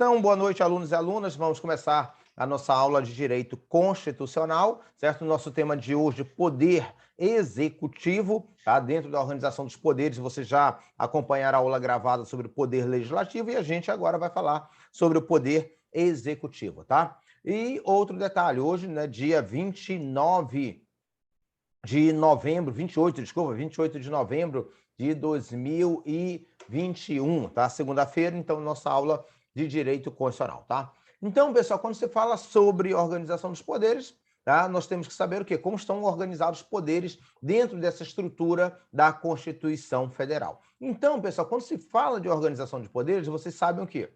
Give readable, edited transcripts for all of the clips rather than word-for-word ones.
Então, boa noite, alunos e alunas. Vamos começar a nossa aula de Direito Constitucional, certo? Nosso tema de hoje, Poder Executivo, tá? Dentro da organização dos poderes, você já acompanhará a aula gravada sobre o Poder Legislativo e a gente agora vai falar sobre o Poder Executivo, tá? E outro detalhe, hoje, né, dia 29 de novembro, 28 de novembro de 2021, tá? Segunda-feira, então, nossa aula de Direito Constitucional, tá? Então, pessoal, quando você fala sobre organização dos poderes, tá? Nós temos que saber o quê? Como estão organizados os poderes dentro dessa estrutura da Constituição Federal. Então, pessoal, quando se fala de organização de poderes, vocês sabem o quê?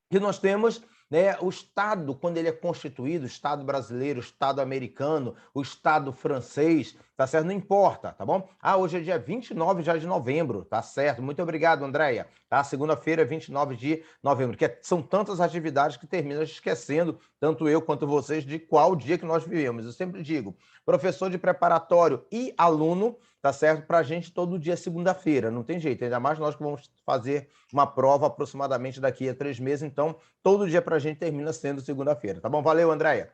Que nós temos, né, o Estado, quando ele é constituído, o Estado brasileiro, o Estado americano, o Estado francês, tá certo? Não importa, tá bom? Hoje é dia 29 já de novembro, tá certo? Muito obrigado, Andréia. Tá? Segunda-feira, 29 de novembro, que são tantas atividades que termina esquecendo, tanto eu quanto vocês, de qual dia que nós vivemos. Eu sempre digo, professor de preparatório e aluno, tá certo? Pra gente todo dia é segunda-feira, não tem jeito, ainda mais nós que vamos fazer uma prova aproximadamente daqui a 3 meses, então todo dia para a gente termina sendo segunda-feira, tá bom? Valeu, Andréia.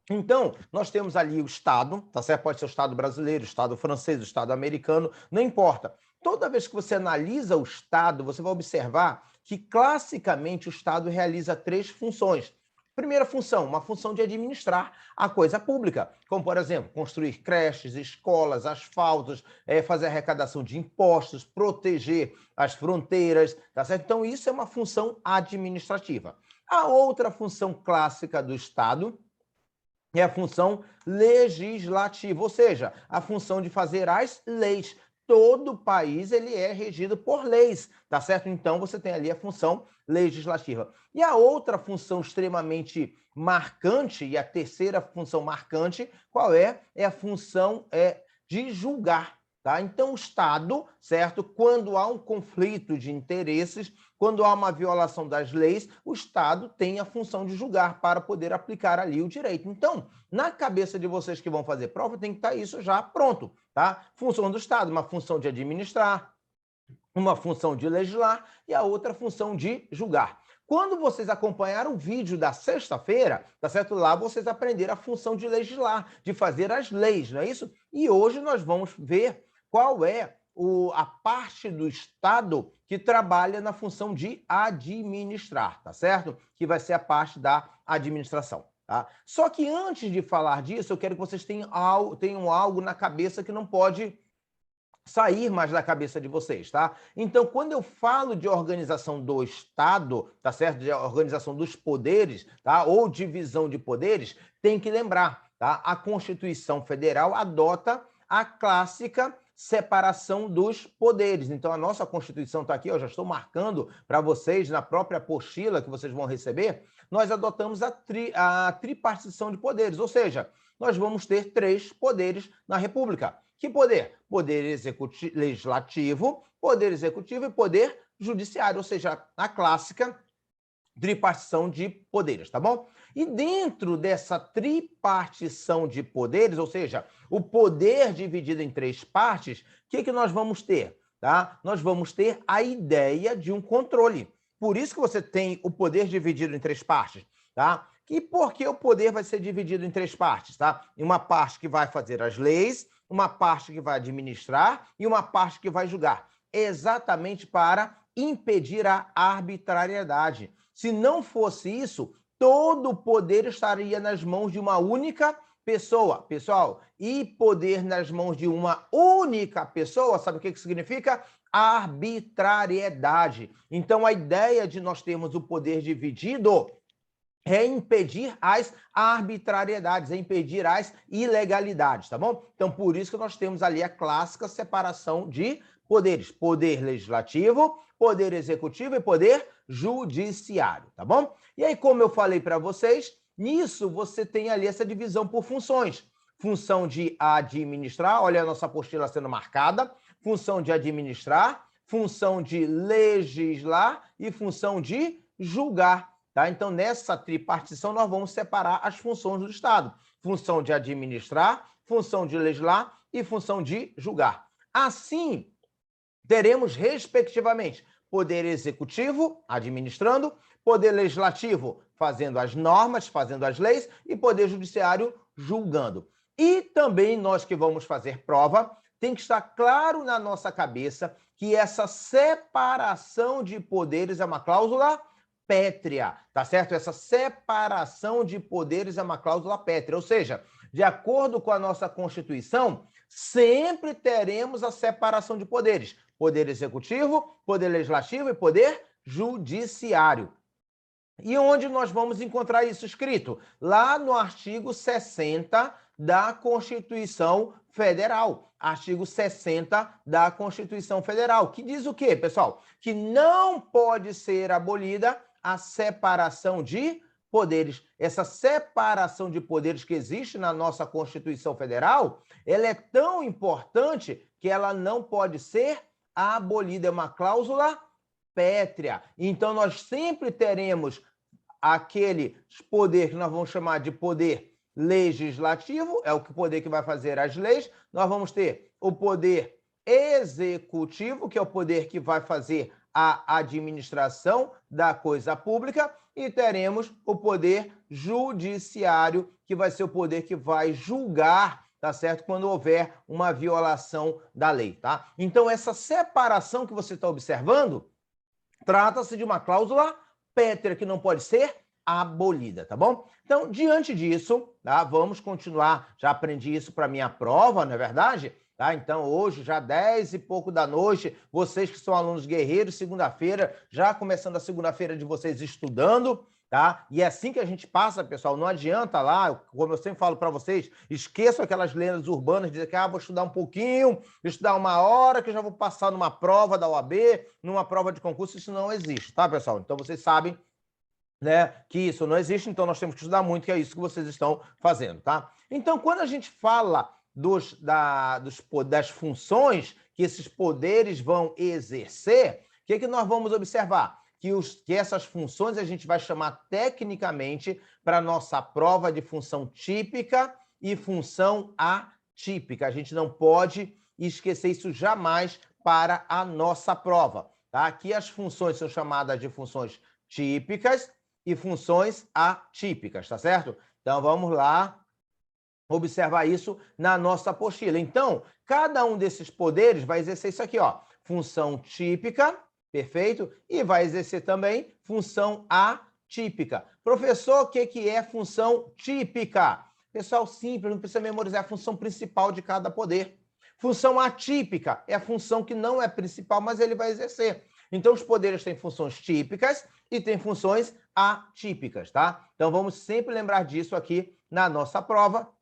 Então, nós temos ali o Estado, tá certo? Pode ser o Estado brasileiro, o Estado francês, o Estado americano, não importa. Toda vez que você analisa o Estado, você vai observar que, classicamente, o Estado realiza 3 funções. Primeira função, uma função de administrar a coisa pública, como, por exemplo, construir creches, escolas, asfaltos, fazer arrecadação de impostos, proteger as fronteiras, tá certo? Então, isso é uma função administrativa. A outra função clássica do Estado é a função legislativa, ou seja, a função de fazer as leis. Todo país ele é regido por leis, tá certo? Então você tem ali a função legislativa. E a outra função extremamente marcante, e a terceira função marcante, qual é? É a função de julgar. Tá? Então, o Estado, certo? Quando há um conflito de interesses, quando há uma violação das leis, o Estado tem a função de julgar para poder aplicar ali o direito. Então, na cabeça de vocês que vão fazer prova, tem que estar isso já pronto, tá? Função do Estado, uma função de administrar, uma função de legislar e a outra função de julgar. Quando vocês acompanharam o vídeo da sexta-feira, tá certo? Lá vocês aprenderam a função de legislar, de fazer as leis, não é isso? E hoje nós vamos ver qual é a parte do Estado que trabalha na função de administrar, tá certo? Que vai ser a parte da administração, tá? Só que antes de falar disso, eu quero que vocês tenham algo na cabeça que não pode sair mais da cabeça de vocês, tá? Então, quando eu falo de organização do Estado, tá certo? De organização dos poderes, tá? Ou divisão de poderes, tem que lembrar, tá? A Constituição Federal adota a clássica separação dos poderes. Então, a nossa Constituição está aqui, eu já estou marcando para vocês na própria apostila que vocês vão receber, nós adotamos a tripartição de poderes, ou seja, nós vamos ter 3 poderes na República. Que poder? Poder legislativo, poder executivo e poder judiciário, ou seja, a clássica tripartição de poderes, tá bom? E dentro dessa tripartição de poderes, ou seja, o poder dividido em 3 partes, o que nós vamos ter? Tá? Nós vamos ter a ideia de um controle. Por isso que você tem o poder dividido em 3 partes, tá? E por que o poder vai ser dividido em 3 partes, tá? Uma parte que vai fazer as leis, uma parte que vai administrar e uma parte que vai julgar. Exatamente para impedir a arbitrariedade. Se não fosse isso, todo o poder estaria nas mãos de uma única pessoa. Pessoal, e poder nas mãos de uma única pessoa, sabe o que significa? Arbitrariedade. Então, a ideia de nós termos o poder dividido é impedir as arbitrariedades, é impedir as ilegalidades, tá bom? Então, por isso que nós temos ali a clássica separação de poderes. Poder legislativo, poder executivo e poder judiciário, tá bom? E aí, como eu falei para vocês, nisso você tem ali essa divisão por funções. Função de administrar, olha a nossa apostila sendo marcada, função de administrar, função de legislar e função de julgar. Tá? Então, nessa tripartição, nós vamos separar as funções do Estado. Função de administrar, função de legislar e função de julgar. Assim, teremos, respectivamente, poder executivo, administrando, poder legislativo, fazendo as normas, fazendo as leis, e poder judiciário, julgando. E também nós que vamos fazer prova, tem que estar claro na nossa cabeça que essa separação de poderes é uma cláusula pétrea, tá certo? Essa separação de poderes é uma cláusula pétrea, ou seja, de acordo com a nossa Constituição, sempre teremos a separação de poderes. Poder executivo, poder legislativo e poder judiciário. E onde nós vamos encontrar isso escrito? Lá no artigo 60 da Constituição Federal. Artigo 60 da Constituição Federal, que diz o quê, pessoal? Que não pode ser abolida a separação de poderes. Essa separação de poderes que existe na nossa Constituição Federal, ela é tão importante que ela não pode ser abolida. É uma cláusula pétrea. Então, nós sempre teremos aquele poder que nós vamos chamar de poder legislativo, é o poder que vai fazer as leis. Nós vamos ter o poder executivo, que é o poder que vai fazer a administração da coisa pública, e teremos o poder judiciário, que vai ser o poder que vai julgar, tá certo? Quando houver uma violação da lei, tá? Então, essa separação que você está observando trata-se de uma cláusula pétrea que não pode ser abolida, tá bom? Então, diante disso, tá? Vamos continuar. Já aprendi isso para minha prova, não é verdade? Tá? Então, hoje, já 10 e pouco da noite, vocês que são alunos guerreiros, segunda-feira, já começando a segunda-feira de vocês estudando, tá? E é assim que a gente passa, pessoal. Não adianta lá, como eu sempre falo para vocês, esqueçam aquelas lendas urbanas, dizer que vou estudar um pouquinho, estudar 1 hora, que eu já vou passar numa prova da OAB, numa prova de concurso. Isso não existe, tá, pessoal? Então, vocês sabem, né, que isso não existe, então nós temos que estudar muito, que é isso que vocês estão fazendo, tá? Então, quando a gente fala das funções que esses poderes vão exercer, o que nós vamos observar? Que essas funções a gente vai chamar tecnicamente para a nossa prova de função típica e função atípica. A gente não pode esquecer isso jamais para a nossa prova, tá? Aqui as funções são chamadas de funções típicas e funções atípicas, tá certo? Então, vamos lá observar isso na nossa apostila. Então, cada um desses poderes vai exercer isso aqui, ó, função típica, perfeito? E vai exercer também função atípica. Professor, o que é função típica? Pessoal, simples, não precisa memorizar a função principal de cada poder. Função atípica é a função que não é principal, mas ele vai exercer. Então, os poderes têm funções típicas e têm funções atípicas, tá? Então, vamos sempre lembrar disso aqui na nossa prova,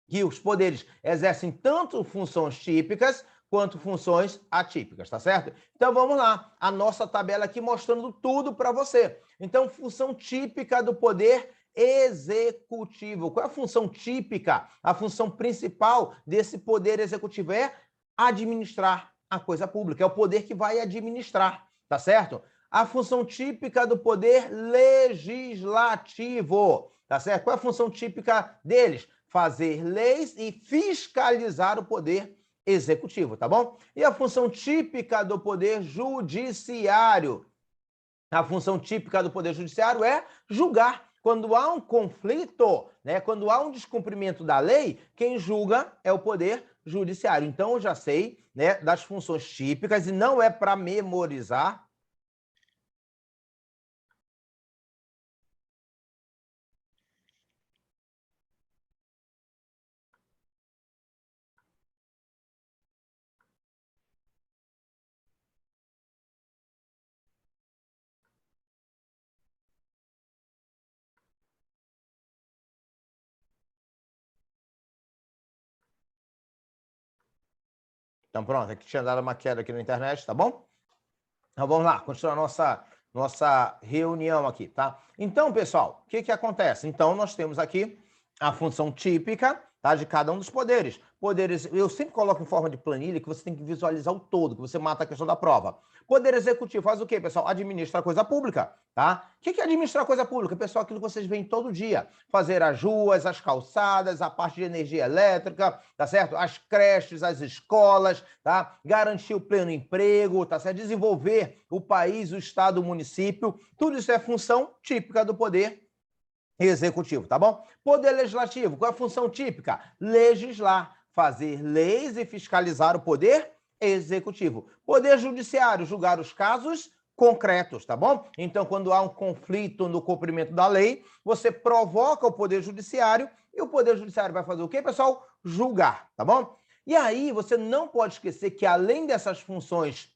que os poderes exercem tanto funções típicas quanto funções atípicas, tá certo? Então, vamos lá. A nossa tabela aqui mostrando tudo para você. Então, função típica do poder executivo. Qual é a função típica? A função principal desse poder executivo é administrar a coisa pública. É o poder que vai administrar, tá certo? A função típica do poder legislativo, tá certo? Qual é a função típica deles? Fazer leis e fiscalizar o poder executivo, tá bom? E a função típica do poder judiciário? A função típica do poder judiciário é julgar. Quando há um conflito, né, quando há um descumprimento da lei, quem julga é o poder judiciário. Então, eu já sei, né, das funções típicas, e não é para memorizar. Então, pronto, aqui tinha dado uma queda aqui na internet, tá bom? Então, vamos lá, continuar a nossa reunião aqui, tá? Então, pessoal, o que acontece? Então, nós temos aqui a função típica, tá, de cada um dos poderes. Poderes, eu sempre coloco em forma de planilha que você tem que visualizar o todo, que você mata a questão da prova. Poder executivo faz o quê, pessoal? Administra a coisa pública, tá? O que é administrar a coisa pública? Pessoal, aquilo que vocês veem todo dia. Fazer as ruas, as calçadas, a parte de energia elétrica, tá certo? As creches, as escolas, tá? Garantir o pleno emprego, tá certo? Desenvolver o país, o estado, o município. Tudo isso é função típica do poder executivo, tá bom? Poder legislativo, qual é a função típica? Legislar, fazer leis e fiscalizar o poder executivo. Poder judiciário, julgar os casos concretos, tá bom? Então, quando há um conflito no cumprimento da lei, você provoca o poder judiciário e o poder judiciário vai fazer o quê, pessoal? Julgar, tá bom? E aí, você não pode esquecer que, além dessas funções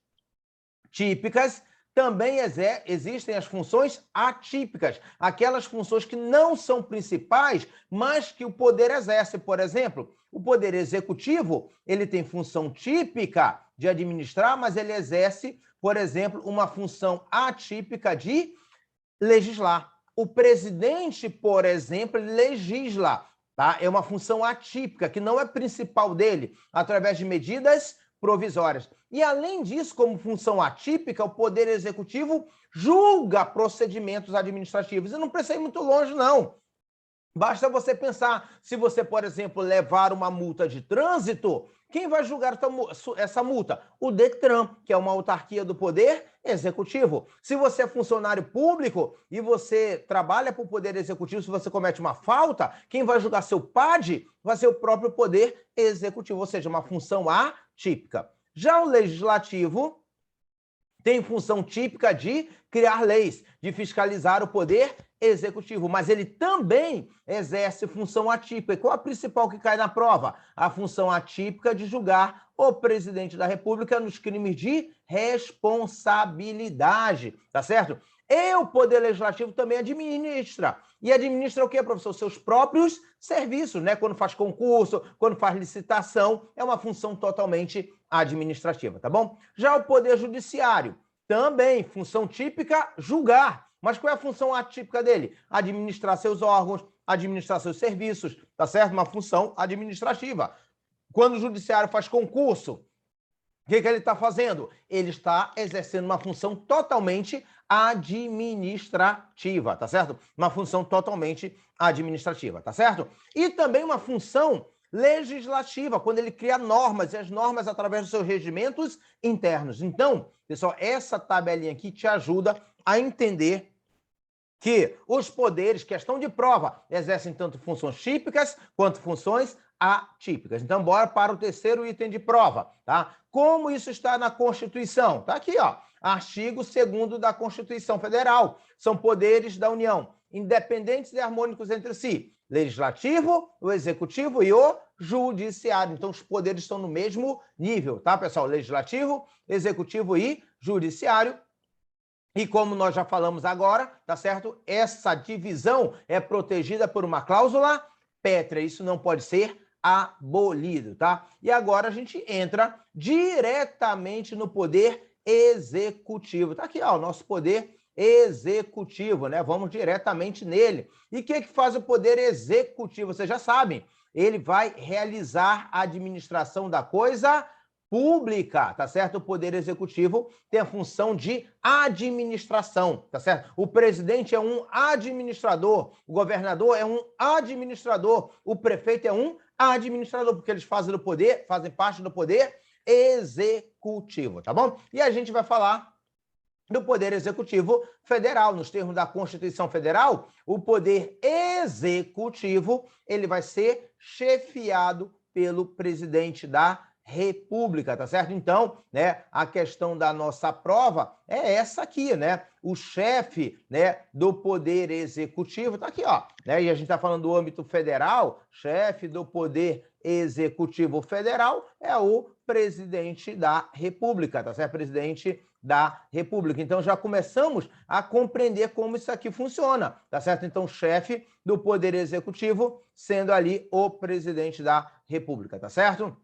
típicas, também existem as funções atípicas, aquelas funções que não são principais, mas que o poder exerce. Por exemplo, o poder executivo, ele tem função típica de administrar, mas ele exerce, por exemplo, uma função atípica de legislar. O presidente, por exemplo, legisla, tá? É uma função atípica, que não é principal dele, através de medidas provisórias. E, além disso, como função atípica, o Poder Executivo julga procedimentos administrativos. E não precisa ir muito longe, não. Basta você pensar, se você, por exemplo, levar uma multa de trânsito, quem vai julgar essa multa? O Detran, que é uma autarquia do Poder Executivo. Se você é funcionário público e você trabalha para o Poder Executivo, se você comete uma falta, quem vai julgar seu PAD vai ser o próprio Poder Executivo, ou seja, uma função atípica. Já o Legislativo tem função típica de criar leis, de fiscalizar o Poder Executivo, mas ele também exerce função atípica. E qual a principal que cai na prova? A função atípica de julgar o presidente da República nos crimes de responsabilidade, tá certo? E o Poder Legislativo também administra. E administra o quê, professor? Seus próprios serviços, né? Quando faz concurso, quando faz licitação, é uma função totalmente administrativa, tá bom? Já o Poder Judiciário, também função típica, julgar. Mas qual é a função atípica dele? Administrar seus órgãos, administrar seus serviços, tá certo? Uma função administrativa. Quando o judiciário faz concurso, o que ele está fazendo? Ele está exercendo uma função totalmente administrativa, tá certo? Uma função totalmente administrativa, tá certo? E também uma função legislativa, quando ele cria normas, e as normas através dos seus regimentos internos. Então, pessoal, essa tabelinha aqui te ajuda a entender que os poderes, questão de prova, exercem tanto funções típicas quanto funções atípicas. Então, bora para o terceiro item de prova, tá? Como isso está na Constituição? Tá aqui, ó. Artigo 2º da Constituição Federal. São poderes da União, independentes e harmônicos entre si. Legislativo, o executivo e o judiciário. Então, os poderes estão no mesmo nível, tá, pessoal? Legislativo, executivo e judiciário. E como nós já falamos agora, tá certo? Essa divisão é protegida por uma cláusula pétrea. Isso não pode ser abolido, tá? E agora a gente entra diretamente no poder executivo. Tá aqui, ó, o nosso poder executivo, né? Vamos diretamente nele. E o que faz o poder executivo? Vocês já sabem. Ele vai realizar a administração da coisa pública, tá certo? O Poder Executivo tem a função de administração, tá certo? O presidente é um administrador, o governador é um administrador, o prefeito é um administrador, porque eles fazem parte do Poder Executivo, tá bom? E a gente vai falar do Poder Executivo Federal. Nos termos da Constituição Federal, o Poder Executivo, ele vai ser chefiado pelo presidente da República, tá certo? Então, né, a questão da nossa prova é essa aqui, né? O chefe, né, do Poder Executivo tá aqui, ó, né? E a gente tá falando do âmbito federal, chefe do Poder Executivo Federal é o presidente da República, tá certo? Presidente da República. Então, já começamos a compreender como isso aqui funciona, tá certo? Então, chefe do Poder Executivo sendo ali o presidente da República, tá certo?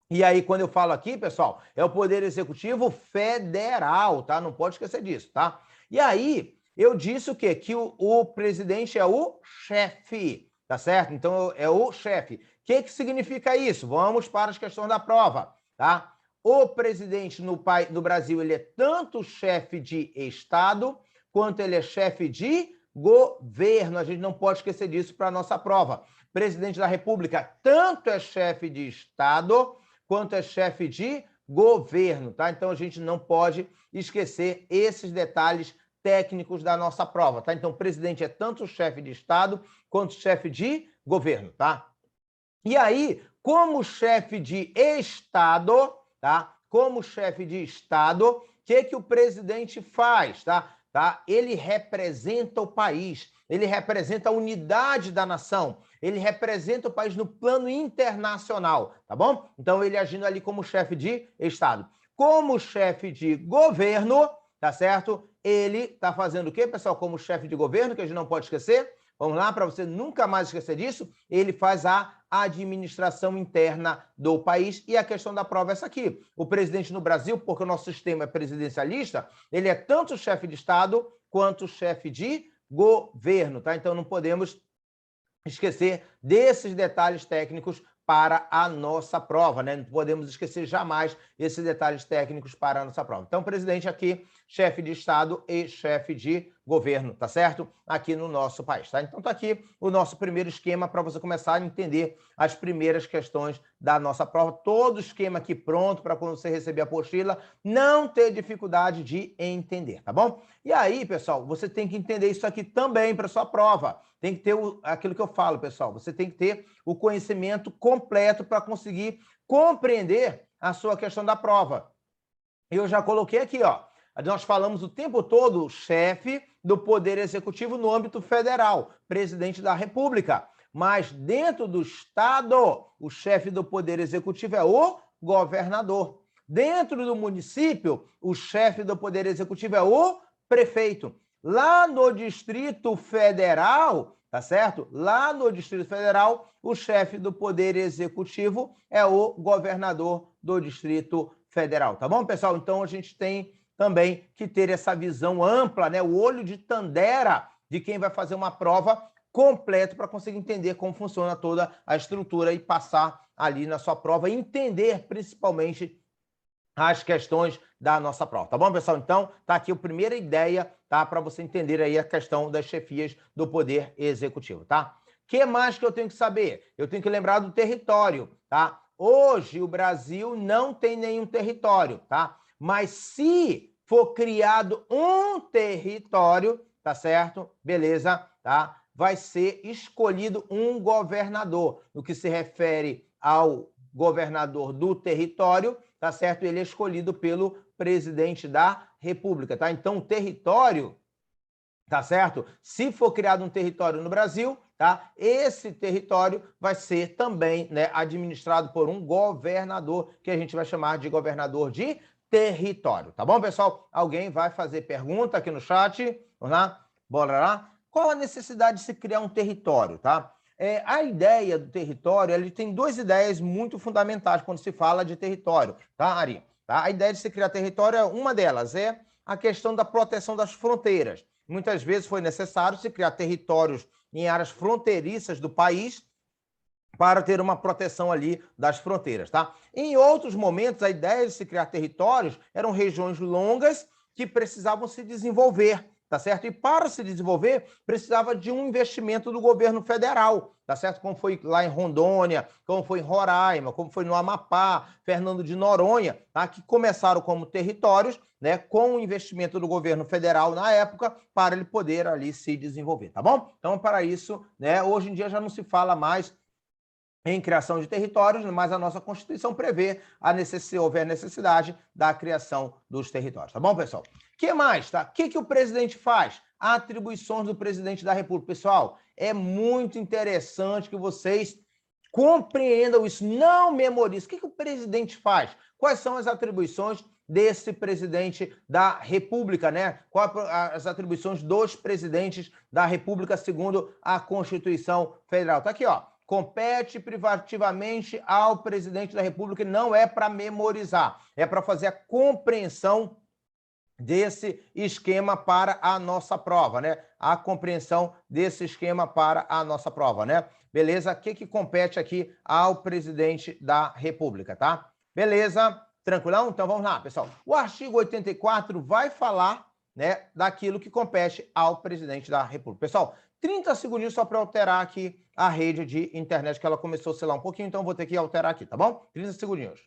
E aí, quando eu falo aqui, pessoal, é o Poder Executivo Federal, tá? Não pode esquecer disso, tá? E aí, eu disse o quê? Que o presidente é o chefe, tá certo? Então, é o chefe. O que significa isso? Vamos para as questões da prova, tá? o presidente no Brasil, ele é tanto chefe de Estado, quanto ele é chefe de governo. A gente não pode esquecer disso para a nossa prova. Presidente da República tanto é chefe de Estado, quanto é chefe de governo, tá? Então, a gente não pode esquecer esses detalhes técnicos da nossa prova, tá? Então, o presidente é tanto chefe de Estado, quanto chefe de governo, tá? E aí, como chefe de Estado, tá? Como chefe de Estado, o que o presidente faz, tá? Ele representa o país, ele representa a unidade da nação, ele representa o país no plano internacional, tá bom? Então, ele agindo ali como chefe de Estado. Como chefe de governo, tá certo? Ele tá fazendo o quê, pessoal? Como chefe de governo, que a gente não pode esquecer. Vamos lá, para você nunca mais esquecer disso, ele faz a administração interna do país. E a questão da prova é essa aqui. O presidente no Brasil, porque o nosso sistema é presidencialista, ele é tanto chefe de Estado quanto chefe de governo, tá? Então não podemos esquecer desses detalhes técnicos para a nossa prova, né? Não podemos esquecer jamais esses detalhes técnicos para a nossa prova. Então, presidente aqui, chefe de Estado e chefe de governo, tá certo? Aqui no nosso país, tá? Então, tá aqui o nosso primeiro esquema para você começar a entender as primeiras questões da nossa prova. Todo o esquema aqui pronto para quando você receber a apostila, não ter dificuldade de entender, tá bom? E aí, pessoal, você tem que entender isso aqui também para sua prova. Tem que ter aquilo que eu falo, pessoal. Você tem que ter o conhecimento completo para conseguir compreender a sua questão da prova. Eu já coloquei aqui, ó. Nós falamos o tempo todo chefe do Poder Executivo no âmbito federal, presidente da República. Mas dentro do Estado, o chefe do Poder Executivo é o governador. Dentro do município, o chefe do Poder Executivo é o prefeito. Lá no Distrito Federal, tá certo? Lá no Distrito Federal, o chefe do Poder Executivo é o governador do Distrito Federal, tá bom, pessoal? Então, a gente tem também que ter essa visão ampla, né? O olho de Tandera de quem vai fazer uma prova completa para conseguir entender como funciona toda a estrutura e passar ali na sua prova e entender, principalmente, as questões da nossa prova, tá bom, pessoal? Então, tá aqui a primeira ideia, tá? Para você entender aí a questão das chefias do Poder Executivo, tá? O que mais que eu tenho que saber? Eu tenho que lembrar do território, tá? Hoje, o Brasil não tem nenhum território, tá? Mas se for criado um território, tá certo? Beleza, tá? Vai ser escolhido um governador. No que se refere ao governador do território, tá certo? Ele é escolhido pelo presidente da República, tá? Então, o território, tá certo? Se for criado um território no Brasil, tá? Esse território vai ser também, né, administrado por um governador, que a gente vai chamar de governador de território, tá bom, pessoal? Alguém vai fazer pergunta aqui no chat? Vamos lá? Bora lá? Qual a necessidade de se criar um território, tá? A ideia do território, ele tem duas ideias muito fundamentais quando se fala de território, tá, Ari? Tá? A ideia de se criar território, uma delas é a questão da proteção das fronteiras. Muitas vezes foi necessário se criar territórios em áreas fronteiriças do país para ter uma proteção ali das fronteiras, tá? Em outros momentos, a ideia de se criar territórios eram regiões longas que precisavam se desenvolver, tá certo? E para se desenvolver, precisava de um investimento do governo federal, tá certo? Como foi lá em Rondônia, como foi em Roraima, como foi no Amapá, Fernando de Noronha, tá? Que começaram como territórios, né, com o investimento do governo federal na época, para ele poder ali se desenvolver, tá bom? Então, para isso, né, hoje em dia já não se fala mais em criação de territórios, mas a nossa Constituição prevê, se houver necessidade, da criação dos territórios. Tá bom, pessoal? O que mais? Tá? O que o presidente faz? Atribuições do presidente da República. Pessoal, é muito interessante que vocês compreendam isso, não memorizem. O que o presidente faz? Quais são as atribuições desse presidente da República, né? Quais as atribuições dos presidentes da República segundo a Constituição Federal? Tá aqui, ó. Compete privativamente ao presidente da República e não é para memorizar, é para fazer a compreensão desse esquema para a nossa prova, né? A compreensão desse esquema para a nossa prova, né? Beleza? O que compete aqui ao presidente da República, tá? Beleza? Tranquilão? Então vamos lá, pessoal. O artigo 84 vai falar, né, daquilo que compete ao presidente da República. Pessoal, 30 segundinhos só para alterar aqui a rede de internet, que ela começou a oscilar um pouquinho, então vou ter que alterar aqui, tá bom? 30 segundinhos.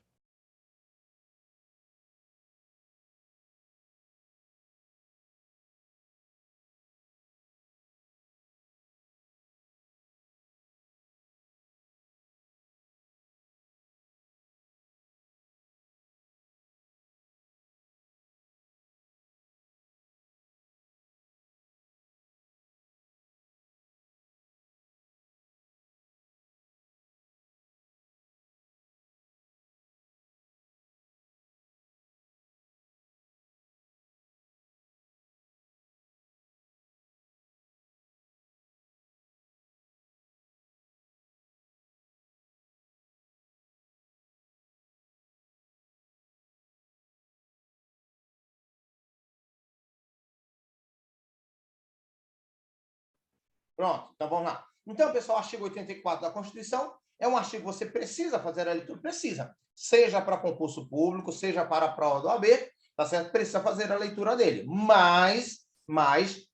Pronto, então vamos lá. Então, pessoal, o artigo 84 da Constituição é um artigo que você precisa fazer a leitura, precisa, seja para concurso público, seja para a prova do AB, tá certo? Precisa fazer a leitura dele, mas nós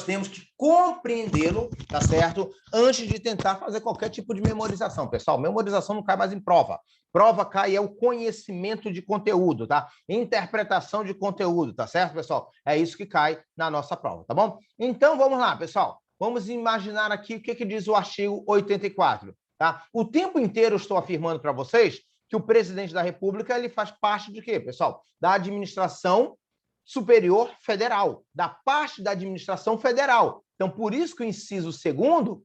temos que compreendê-lo, tá certo? Antes de tentar fazer qualquer tipo de memorização. Pessoal, memorização não cai mais em prova. Prova cai é o conhecimento de conteúdo, tá? Interpretação de conteúdo, tá certo, pessoal? É isso que cai na nossa prova, tá bom? Então, vamos lá, pessoal. Vamos imaginar aqui o que diz o artigo 84, tá? O tempo inteiro eu estou afirmando para vocês que o presidente da República ele faz parte de quê, pessoal? Da administração superior federal, da parte da administração federal. Então, por isso que o inciso 2º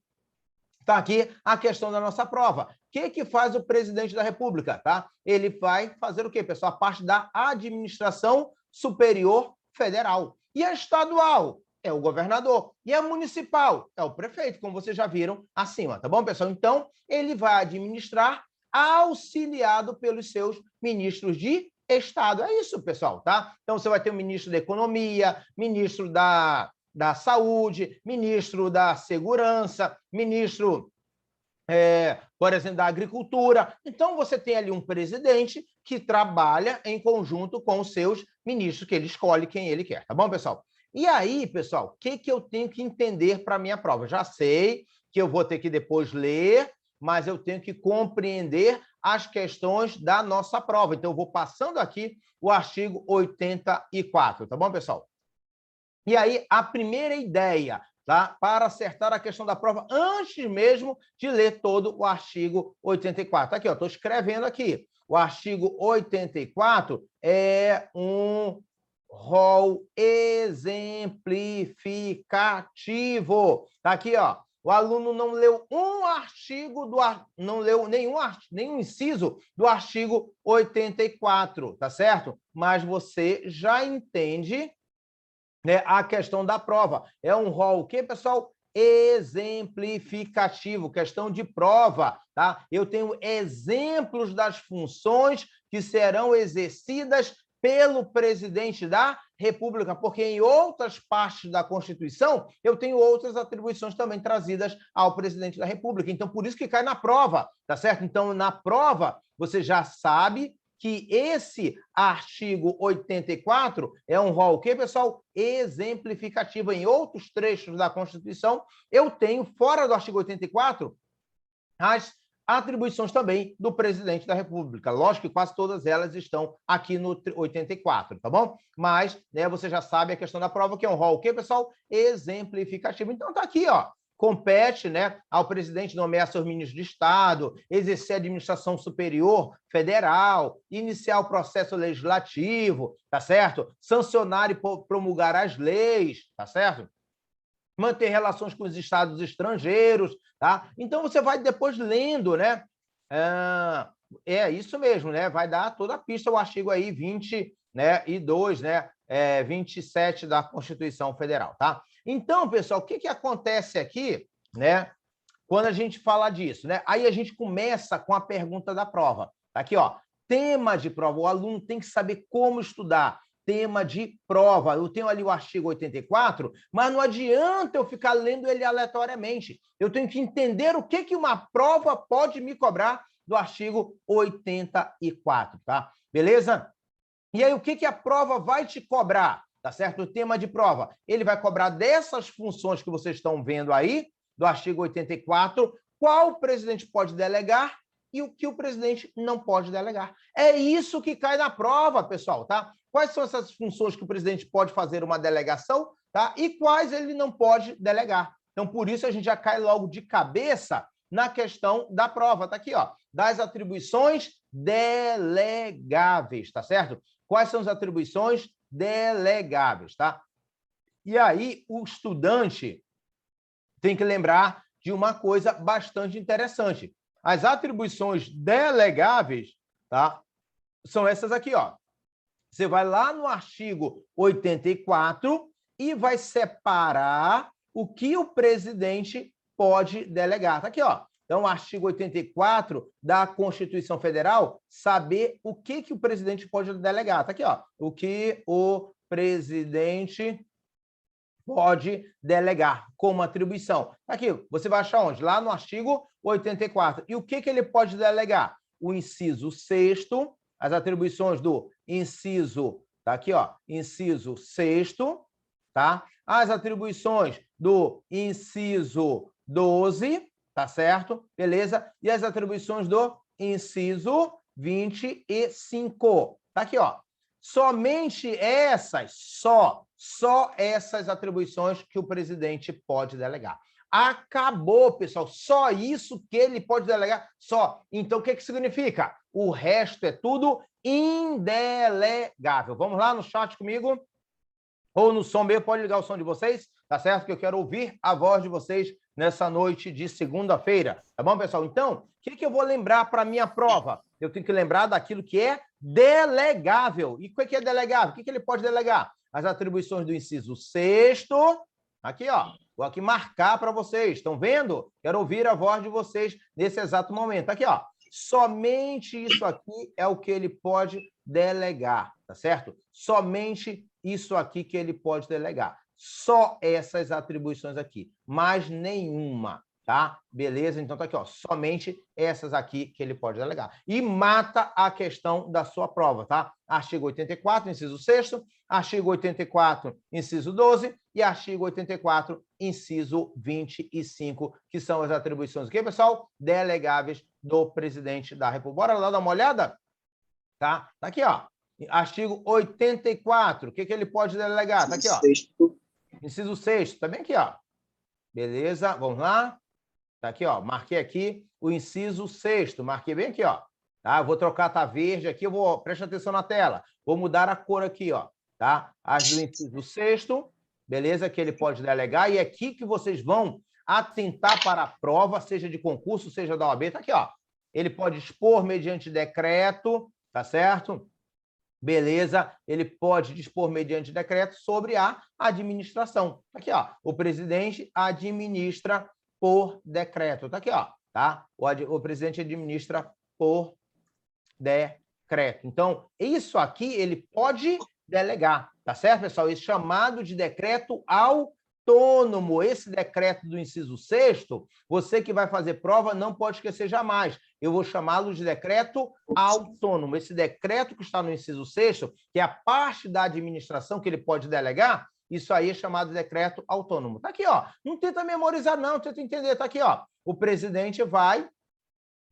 está aqui a questão da nossa prova. O que faz o presidente da República? Tá? Ele vai fazer o quê, pessoal? A parte da administração superior federal. E a estadual? É o governador. E a municipal? É o prefeito, como vocês já viram acima, tá bom, pessoal? Então, ele vai administrar auxiliado pelos seus ministros de Estado. É isso, pessoal, tá? Então, você vai ter o ministro da Economia, ministro da Saúde, ministro da Segurança, ministro, por exemplo, da Agricultura. Então, você tem ali um presidente que trabalha em conjunto com os seus ministros, que ele escolhe quem ele quer, tá bom, pessoal? E aí, pessoal, o que eu tenho que entender para a minha prova? Já sei que eu vou ter que depois ler, mas eu tenho que compreender as questões da nossa prova. Então, eu vou passando aqui o artigo 84, tá bom, pessoal? E aí, a primeira ideia, tá? Para acertar a questão da prova, antes mesmo de ler todo o artigo 84. Aqui, ó, estou escrevendo aqui. O artigo 84 é um rol exemplificativo. Tá aqui, ó. O aluno não leu um artigo não leu nenhum inciso do artigo 84, tá certo? Mas você já entende, né, a questão da prova. É um rol o quê, pessoal? Exemplificativo, questão de prova, tá? Eu tenho exemplos das funções que serão exercidas pelo presidente da República, porque em outras partes da Constituição eu tenho outras atribuições também trazidas ao presidente da República. Então, por isso que cai na prova, tá certo? Então, na prova, você já sabe que esse artigo 84 é um rol, o quê, pessoal? Exemplificativo. Em outros trechos da Constituição, eu tenho, fora do artigo 84, as atribuições também do presidente da República. Lógico que quase todas elas estão aqui no 84, tá bom? Mas, né, você já sabe a questão da prova, que é um rol, o quê, pessoal? Exemplificativo. Então, tá aqui, ó. Compete, né, ao presidente nomear seus ministros de Estado, exercer a administração superior federal, iniciar o processo legislativo, tá certo? Sancionar e promulgar as leis, tá certo? Manter relações com os estados estrangeiros, tá? Então, você vai depois lendo, né? É isso mesmo, né? Vai dar toda a pista o artigo aí 20, né, e 2, né? 27 da Constituição Federal, tá? Então, pessoal, o que acontece aqui, né? Quando a gente fala disso, né? Aí a gente começa com a pergunta da prova. Tá aqui, ó. Tema de prova. O aluno tem que saber como estudar. Tema de prova. Eu tenho ali o artigo 84, mas não adianta eu ficar lendo ele aleatoriamente. Eu tenho que entender o que uma prova pode me cobrar do artigo 84, tá? Beleza? E aí, o que a prova vai te cobrar? Tá certo? O tema de prova. Ele vai cobrar dessas funções que vocês estão vendo aí, do artigo 84, qual o presidente pode delegar e o que o presidente não pode delegar. É isso que cai na prova, pessoal, tá? Quais são essas funções que o presidente pode fazer uma delegação, tá? E quais ele não pode delegar. Então, por isso, a gente já cai logo de cabeça na questão da prova. Tá aqui, ó, das atribuições delegáveis, tá certo? Quais são as atribuições delegáveis, tá? E aí, o estudante tem que lembrar de uma coisa bastante interessante. As atribuições delegáveis, tá? São essas aqui, ó. Você vai lá no artigo 84 e vai separar o que o presidente pode delegar. Tá aqui, ó. Então, o artigo 84 da Constituição Federal, saber o que o presidente pode delegar. Tá aqui, ó. O que o presidente pode delegar como atribuição. Tá aqui, você vai achar onde? Lá no artigo 84. E o que ele pode delegar? O inciso 6º, as atribuições do inciso, tá aqui, ó, inciso 6º, tá? As atribuições do inciso 12, tá certo? Beleza? E as atribuições do inciso 25. Tá aqui, ó. Somente essas, só essas atribuições que o presidente pode delegar. Acabou, pessoal. Só isso que ele pode delegar, só. Então, o que significa? O resto é tudo indelegável. Vamos lá no chat comigo? Ou no som mesmo, pode ligar o som de vocês, tá certo? Que eu quero ouvir a voz de vocês nessa noite de segunda-feira. Tá bom, pessoal? Então, o que eu vou lembrar para a minha prova? Eu tenho que lembrar daquilo que é delegável. E o que é delegável? O que ele pode delegar? As atribuições do inciso 6º, aqui, ó. Vou aqui marcar para vocês. Estão vendo? Quero ouvir a voz de vocês nesse exato momento. Aqui, ó. Somente isso aqui é o que ele pode delegar, tá certo? Somente isso aqui que ele pode delegar. Só essas atribuições aqui, mais nenhuma, tá? Beleza? Então tá aqui, ó, somente essas aqui que ele pode delegar. E mata a questão da sua prova, tá? Artigo 84, inciso 6º, artigo 84, inciso 12 e artigo 84, inciso 25, que são as atribuições aqui, pessoal, delegáveis do presidente da República. Bora lá dar uma olhada? Tá? Tá aqui, ó. Artigo 84, o que ele pode delegar? Tá aqui, ó. Inciso 6º, tá bem aqui, ó. Beleza, vamos lá. Tá aqui, ó. Marquei aqui o inciso 6º, marquei bem aqui, ó. Tá? Eu vou trocar, tá verde aqui, preste atenção na tela. Vou mudar a cor aqui, ó. Tá? As do inciso 6º, beleza, que ele pode delegar, e é aqui que vocês vão atentar para a prova, seja de concurso, seja da OAB, tá aqui, ó. Ele pode expor mediante decreto, tá certo? Beleza, ele pode dispor mediante decreto sobre a administração. Tá aqui, ó. O presidente administra por decreto. Tá aqui, ó. Tá? O presidente administra por decreto. Então, isso aqui ele pode delegar, tá certo, pessoal? Esse chamado de decreto autônomo. Esse decreto do inciso 6º, você que vai fazer prova não pode esquecer jamais. Eu vou chamá-lo de decreto autônomo. Esse decreto que está no inciso 6º, que é a parte da administração que ele pode delegar, isso aí é chamado de decreto autônomo. Tá aqui, ó. Não tenta memorizar, não, tenta entender. Tá aqui, ó. O presidente vai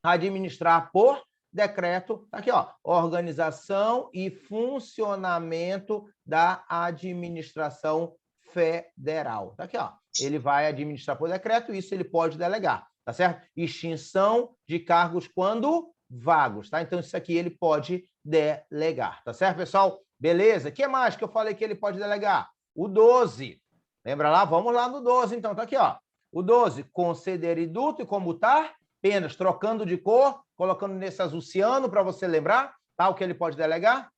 administrar por decreto, tá aqui, ó, organização e funcionamento da administração federal. Tá aqui, ó. Ele vai administrar por decreto, isso ele pode delegar, tá certo? Extinção de cargos quando vagos, tá? Então, isso aqui ele pode delegar, tá certo, pessoal? Beleza? O que mais que eu falei que ele pode delegar? O 12. Lembra lá? Vamos lá no 12, então. Tá aqui, ó. O 12, conceder indulto e comutar penas, trocando de cor, colocando nesse azul ciano para você lembrar, tá? O que ele pode delegar.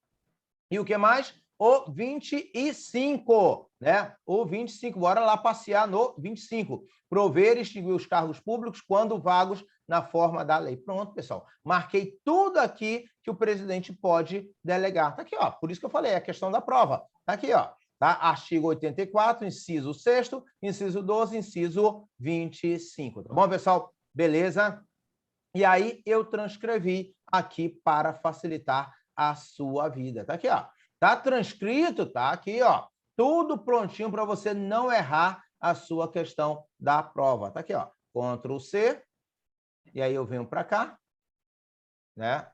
E o que mais? O 25, né? O 25, bora lá passear no 25. Prover e extinguir os cargos públicos quando vagos na forma da lei. Pronto, pessoal. Marquei tudo aqui que o presidente pode delegar. Tá aqui, ó. Por isso que eu falei, é a questão da prova. Tá aqui, ó. Tá? Artigo 84, inciso 6º, inciso 12, inciso 25. Tá bom, pessoal? Beleza? E aí eu transcrevi aqui para facilitar a sua vida. Tá aqui, ó. Tá transcrito, tá aqui, ó. Tudo prontinho para você não errar a sua questão da prova. Tá aqui, ó. Ctrl C. E aí eu venho para cá, né?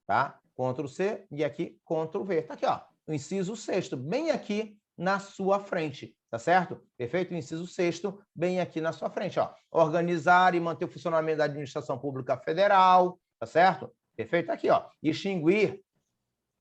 Tá? Ctrl C e aqui Ctrl V. Tá aqui, ó. O inciso 6º, bem aqui na sua frente, tá certo? Perfeito? O inciso 6º, bem aqui na sua frente, ó. Organizar e manter o funcionamento da administração pública federal, tá certo? Perfeito? Tá aqui, ó. Extinguir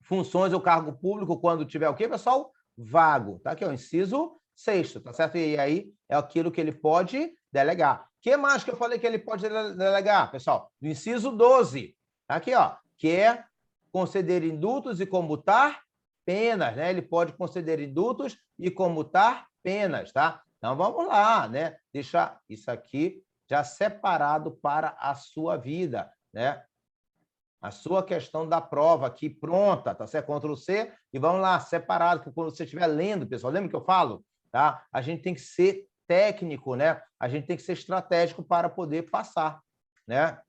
funções ou cargo público quando tiver o quê, pessoal? Vago. Tá aqui, ó. Inciso 6º, tá certo? E aí é aquilo que ele pode delegar. O que mais que eu falei que ele pode delegar, pessoal? Do inciso 12. Tá aqui, ó. Que é conceder indultos e comutar penas, né? Ele pode conceder indultos e comutar penas, tá? Então, vamos lá, né? Deixar isso aqui já separado para a sua vida, né? A sua questão da prova aqui pronta, tá certo? Ctrl C e vamos lá, separado, porque quando você estiver lendo, pessoal, lembra que eu falo? Tá? A gente tem que ser técnico, né? A gente tem que ser estratégico para poder passar, né?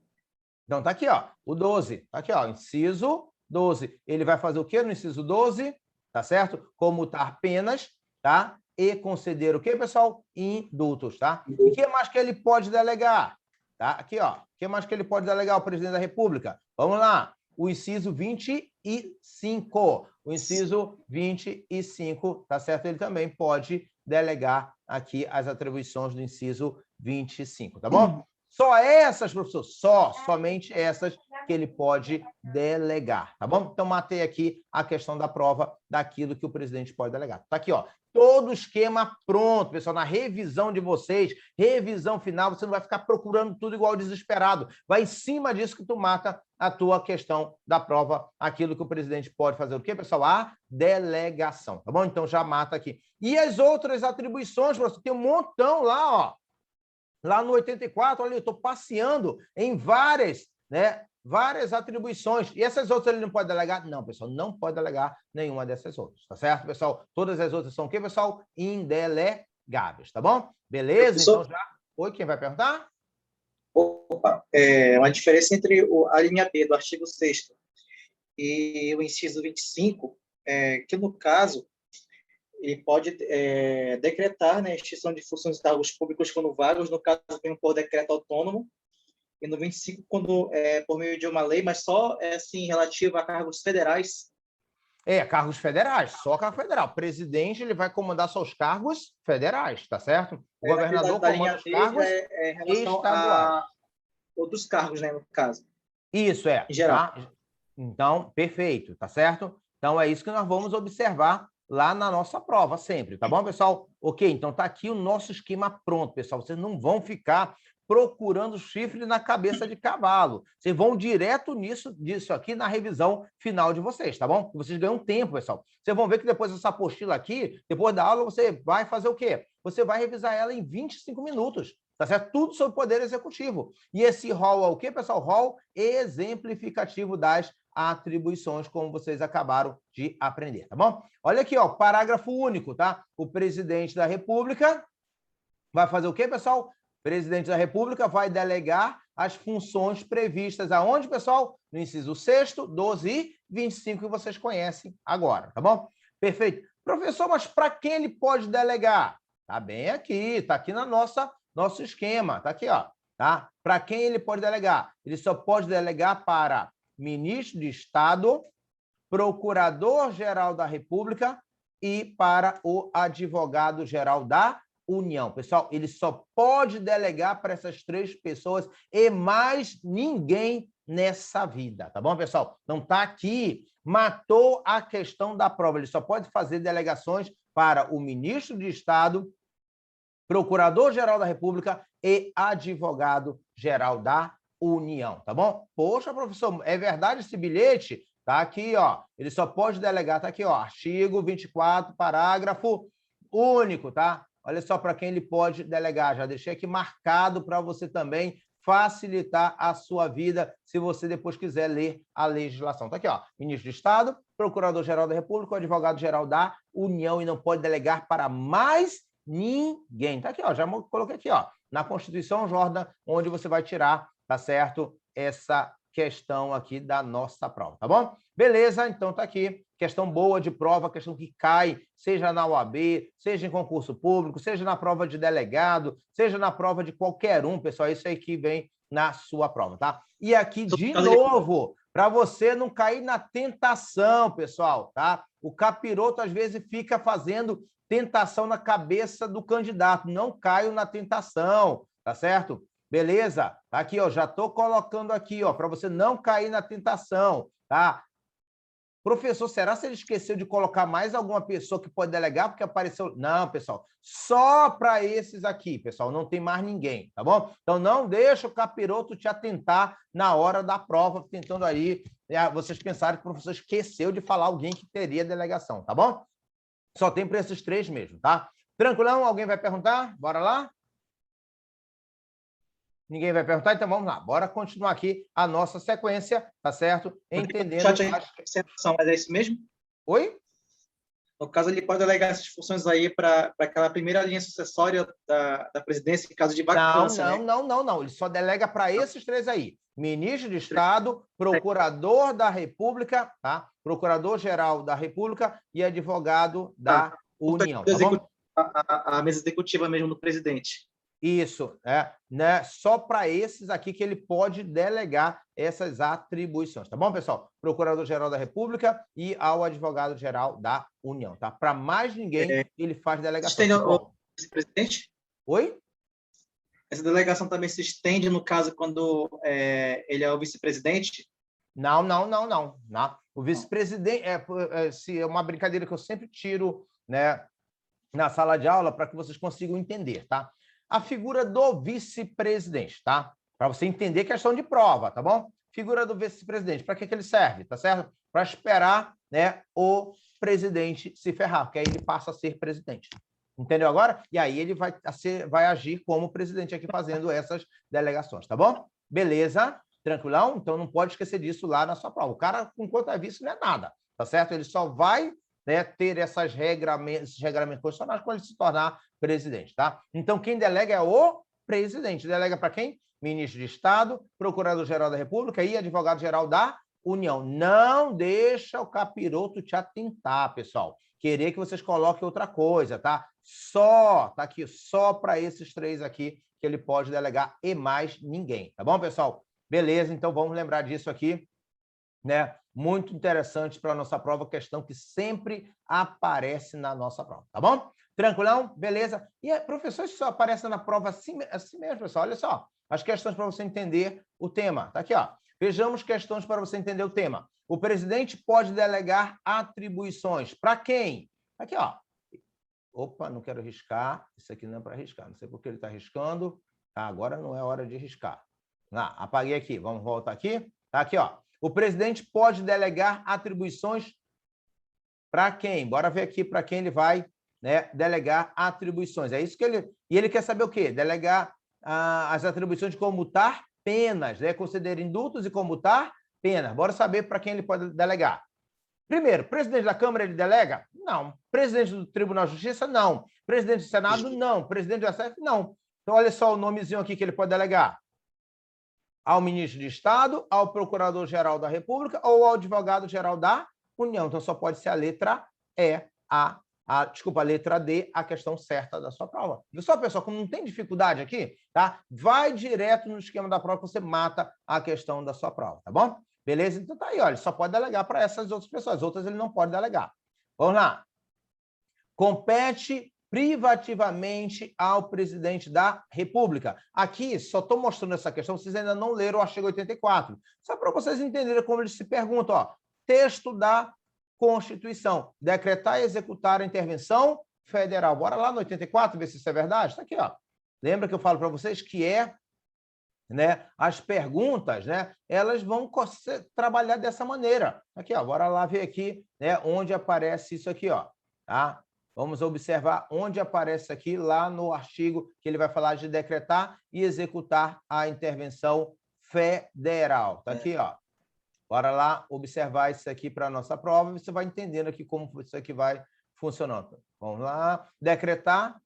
Então, tá aqui, ó, o 12. Tá aqui, ó, inciso 12. Ele vai fazer o quê no inciso 12? Tá certo? Comutar penas, tá? E conceder o quê, pessoal? Indultos, tá? E o que mais que ele pode delegar? Tá? Aqui, ó. O que mais que ele pode delegar ao presidente da República? Vamos lá. O inciso 25. O inciso 25, tá certo? Ele também pode delegar aqui as atribuições do inciso 25, tá bom? Só essas, professor, somente essas que ele pode delegar, tá bom? Então, matei aqui a questão da prova daquilo que o presidente pode delegar. Tá aqui, ó, todo o esquema pronto, pessoal, na revisão de vocês, revisão final, você não vai ficar procurando tudo igual desesperado. Vai em cima disso que tu mata a tua questão da prova, aquilo que o presidente pode fazer. O quê, pessoal? A delegação, tá bom? Então, já mata aqui. E as outras atribuições, professor, tem um montão lá, ó. Lá no 84, olha, eu estou passeando em várias, né, várias atribuições. E essas outras ele não pode delegar? Não, pessoal, não pode delegar nenhuma dessas outras, tá certo, pessoal? Todas as outras são o quê, pessoal? Indelegáveis, tá bom? Beleza? Professor, Então já... Oi, quem vai perguntar? opa, uma diferença entre a linha B do artigo 6º e o inciso 25, que no caso, ele pode decretar, né, a extinção de funções e cargos públicos quando vagos, no caso, vem por decreto autônomo, e no 25, quando por meio de uma lei, mas só assim, relativa a cargos federais. Cargos federais, só cargo federal. O presidente ele vai comandar só os cargos federais, tá certo? O governador Da comanda linha os B cargos em relação estaduais. a outros cargos, né, no caso. Isso Em geral. tá? Então, perfeito, tá certo? Então, é isso que nós vamos observar lá na nossa prova sempre, tá bom, pessoal? Ok, então tá aqui o nosso esquema pronto, pessoal. Vocês não vão ficar procurando chifre na cabeça de cavalo. Vocês vão direto disso aqui na revisão final de vocês, tá bom? Vocês ganham tempo, pessoal. Vocês vão ver que depois dessa apostila aqui, depois da aula, você vai fazer o quê? Você vai revisar ela em 25 minutos, tá certo? Tudo sobre poder executivo. E esse rol é o quê, pessoal? Rol exemplificativo das atribuições, como vocês acabaram de aprender, tá bom? Olha aqui, ó, parágrafo único, tá? O presidente da República vai fazer o quê, pessoal? O presidente da República vai delegar as funções previstas aonde, pessoal? No inciso 6º, 12 e 25, que vocês conhecem agora, tá bom? Perfeito. Professor, mas para quem ele pode delegar? Tá bem aqui, tá aqui na nosso esquema, tá aqui, ó, tá? Para quem ele pode delegar? Ele só pode delegar para ministro de Estado, procurador-geral da República e para o advogado-geral da União. Pessoal, ele só pode delegar para essas 3 pessoas e mais ninguém nessa vida, tá bom, pessoal? Não está aqui, matou a questão da prova. Ele só pode fazer delegações para o ministro de Estado, procurador-geral da República e advogado-geral da União, tá bom? Poxa, professor, é verdade esse bilhete? Tá aqui, ó. Ele só pode delegar, tá aqui, ó. Artigo 24, parágrafo único, tá? Olha só para quem ele pode delegar. Já deixei aqui marcado para você também facilitar a sua vida, se você depois quiser ler a legislação. Tá aqui, ó. Ministro de Estado, Procurador-Geral da República, Advogado-Geral da União, e não pode delegar para mais ninguém. Tá aqui, ó. Já coloquei aqui, ó. Na Constituição, Jordan, onde você vai tirar tá certo? Essa questão aqui da nossa prova, tá bom? Beleza, então tá aqui. Questão boa de prova, questão que cai, seja na UAB, seja em concurso público, seja na prova de delegado, seja na prova de qualquer um, pessoal, isso aí que vem na sua prova, tá? E aqui, de novo, para você não cair na tentação, pessoal, tá? O capiroto, às vezes, fica fazendo tentação na cabeça do candidato. Não caio na tentação, tá certo? Beleza? Aqui, ó, já estou colocando aqui, ó, para você não cair na tentação, tá? Professor, será que ele esqueceu de colocar mais alguma pessoa que pode delegar porque apareceu? Não, pessoal, só para esses aqui, pessoal, não tem mais ninguém, tá bom? Então, não deixa o capiroto te atentar na hora da prova, tentando aí, vocês pensarem que o professor esqueceu de falar alguém que teria delegação, tá bom? Só tem para esses 3 mesmo, tá? Tranquilão? Alguém vai perguntar? Bora lá? Ninguém vai perguntar? Então vamos lá. Bora continuar aqui a nossa sequência, tá certo? Entendendo... Mas é isso mesmo? Oi? No caso, ele pode delegar essas funções aí para aquela primeira linha sucessória da presidência, em caso de vacância, né? Não. Ele só delega para esses 3 aí. Ministro de Estado, Procurador da República, tá? Procurador-Geral da República e advogado da União, tá bom? A mesa executiva mesmo do presidente. Isso, né? Só para esses aqui que ele pode delegar essas atribuições, tá bom, pessoal? Procurador-Geral da República e ao Advogado-Geral da União, tá? Para mais ninguém ele faz delegação. Estende ao vice-presidente? Oi? Essa delegação também se estende, no caso, quando ele é o vice-presidente? Não. O vice-presidente é uma brincadeira que eu sempre tiro, né, na sala de aula para que vocês consigam entender, tá? A figura do vice-presidente, tá? Para você entender questão de prova, tá bom? Figura do vice-presidente, para que ele serve, tá certo? Para esperar, né, o presidente se ferrar, porque aí ele passa a ser presidente. Entendeu agora? E aí ele vai agir como presidente aqui fazendo essas delegações, tá bom? Beleza? Tranquilão? Então não pode esquecer disso lá na sua prova. O cara, enquanto é vice, não é nada, tá certo? Ele só vai, né, ter esses regramentos constitucionais quando ele se tornar presidente, tá? Então, quem delega é o presidente. Delega para quem? Ministro de Estado, Procurador-Geral da República e Advogado-Geral da União. Não deixa o capiroto te atentar, pessoal. Querer que vocês coloquem outra coisa, tá? Tá aqui, só para esses 3 aqui que ele pode delegar e mais ninguém, tá bom, pessoal? Beleza, então vamos lembrar disso aqui, né? Muito interessante para a nossa prova, questão que sempre aparece na nossa prova, tá bom? Tranquilão? Beleza? E, professor, isso só aparece na prova assim mesmo, pessoal. Olha só, as questões para você entender o tema. Tá aqui, ó. Vejamos questões para você entender o tema. O presidente pode delegar atribuições. Para quem? Aqui, ó. Opa, não quero riscar. Isso aqui não é para riscar. Não sei por que ele está riscando. Tá, agora não é hora de riscar. Apaguei aqui. Vamos voltar aqui. Tá aqui, ó. O presidente pode delegar atribuições para quem? Bora ver aqui para quem ele vai, né, delegar atribuições. É isso que ele... E ele quer saber o quê? Delegar as atribuições de comutar penas, né? Conceder indultos e comutar penas. Bora saber para quem ele pode delegar. Primeiro, presidente da Câmara ele delega? Não. Presidente do Tribunal de Justiça? Não. Presidente do Senado? Não. Presidente da STF? Não. Então, olha só o nomezinho aqui que ele pode delegar. Ao ministro de Estado, ao Procurador-Geral da República ou ao Advogado-Geral da União. Então, só pode ser a letra E, a letra D, a questão certa da sua prova. Viu só, pessoal, como não tem dificuldade aqui, tá? Vai direto no esquema da prova que você mata a questão da sua prova, tá bom? Beleza? Então tá aí, olha, só pode delegar para essas outras pessoas, as outras ele não pode delegar. Vamos lá. Compete privativamente ao presidente da República. Aqui, só estou mostrando essa questão, vocês ainda não leram o artigo 84. Só para vocês entenderem como ele se pergunta, ó. Texto da Constituição. Decretar e executar a intervenção federal. Bora lá no 84, ver se isso é verdade? Está aqui, ó. Lembra que eu falo para vocês que né, as perguntas, né, elas vão trabalhar dessa maneira. Aqui, ó, bora lá ver aqui, né, onde aparece isso aqui, ó, tá? Vamos observar onde aparece aqui, lá no artigo que ele vai falar de decretar e executar a intervenção federal. Tá aqui, ó. Bora lá observar isso aqui para a nossa prova e você vai entendendo aqui como isso aqui vai funcionando. Vamos lá. Decretar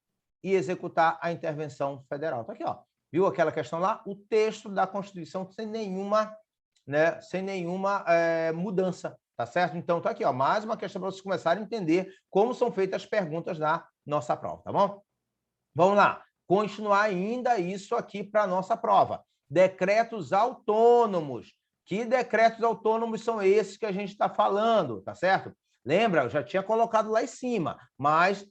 e executar a intervenção federal. Tá aqui, ó. Viu aquela questão lá? O texto da Constituição sem nenhuma, né, mudança, tá certo? Então, tá aqui, ó, mais uma questão para vocês começarem a entender como são feitas as perguntas na nossa prova, tá bom? Vamos lá, continuar ainda isso aqui para a nossa prova. Decretos autônomos. Que decretos autônomos são esses que a gente está falando, tá certo? Lembra, eu já tinha colocado lá em cima, mas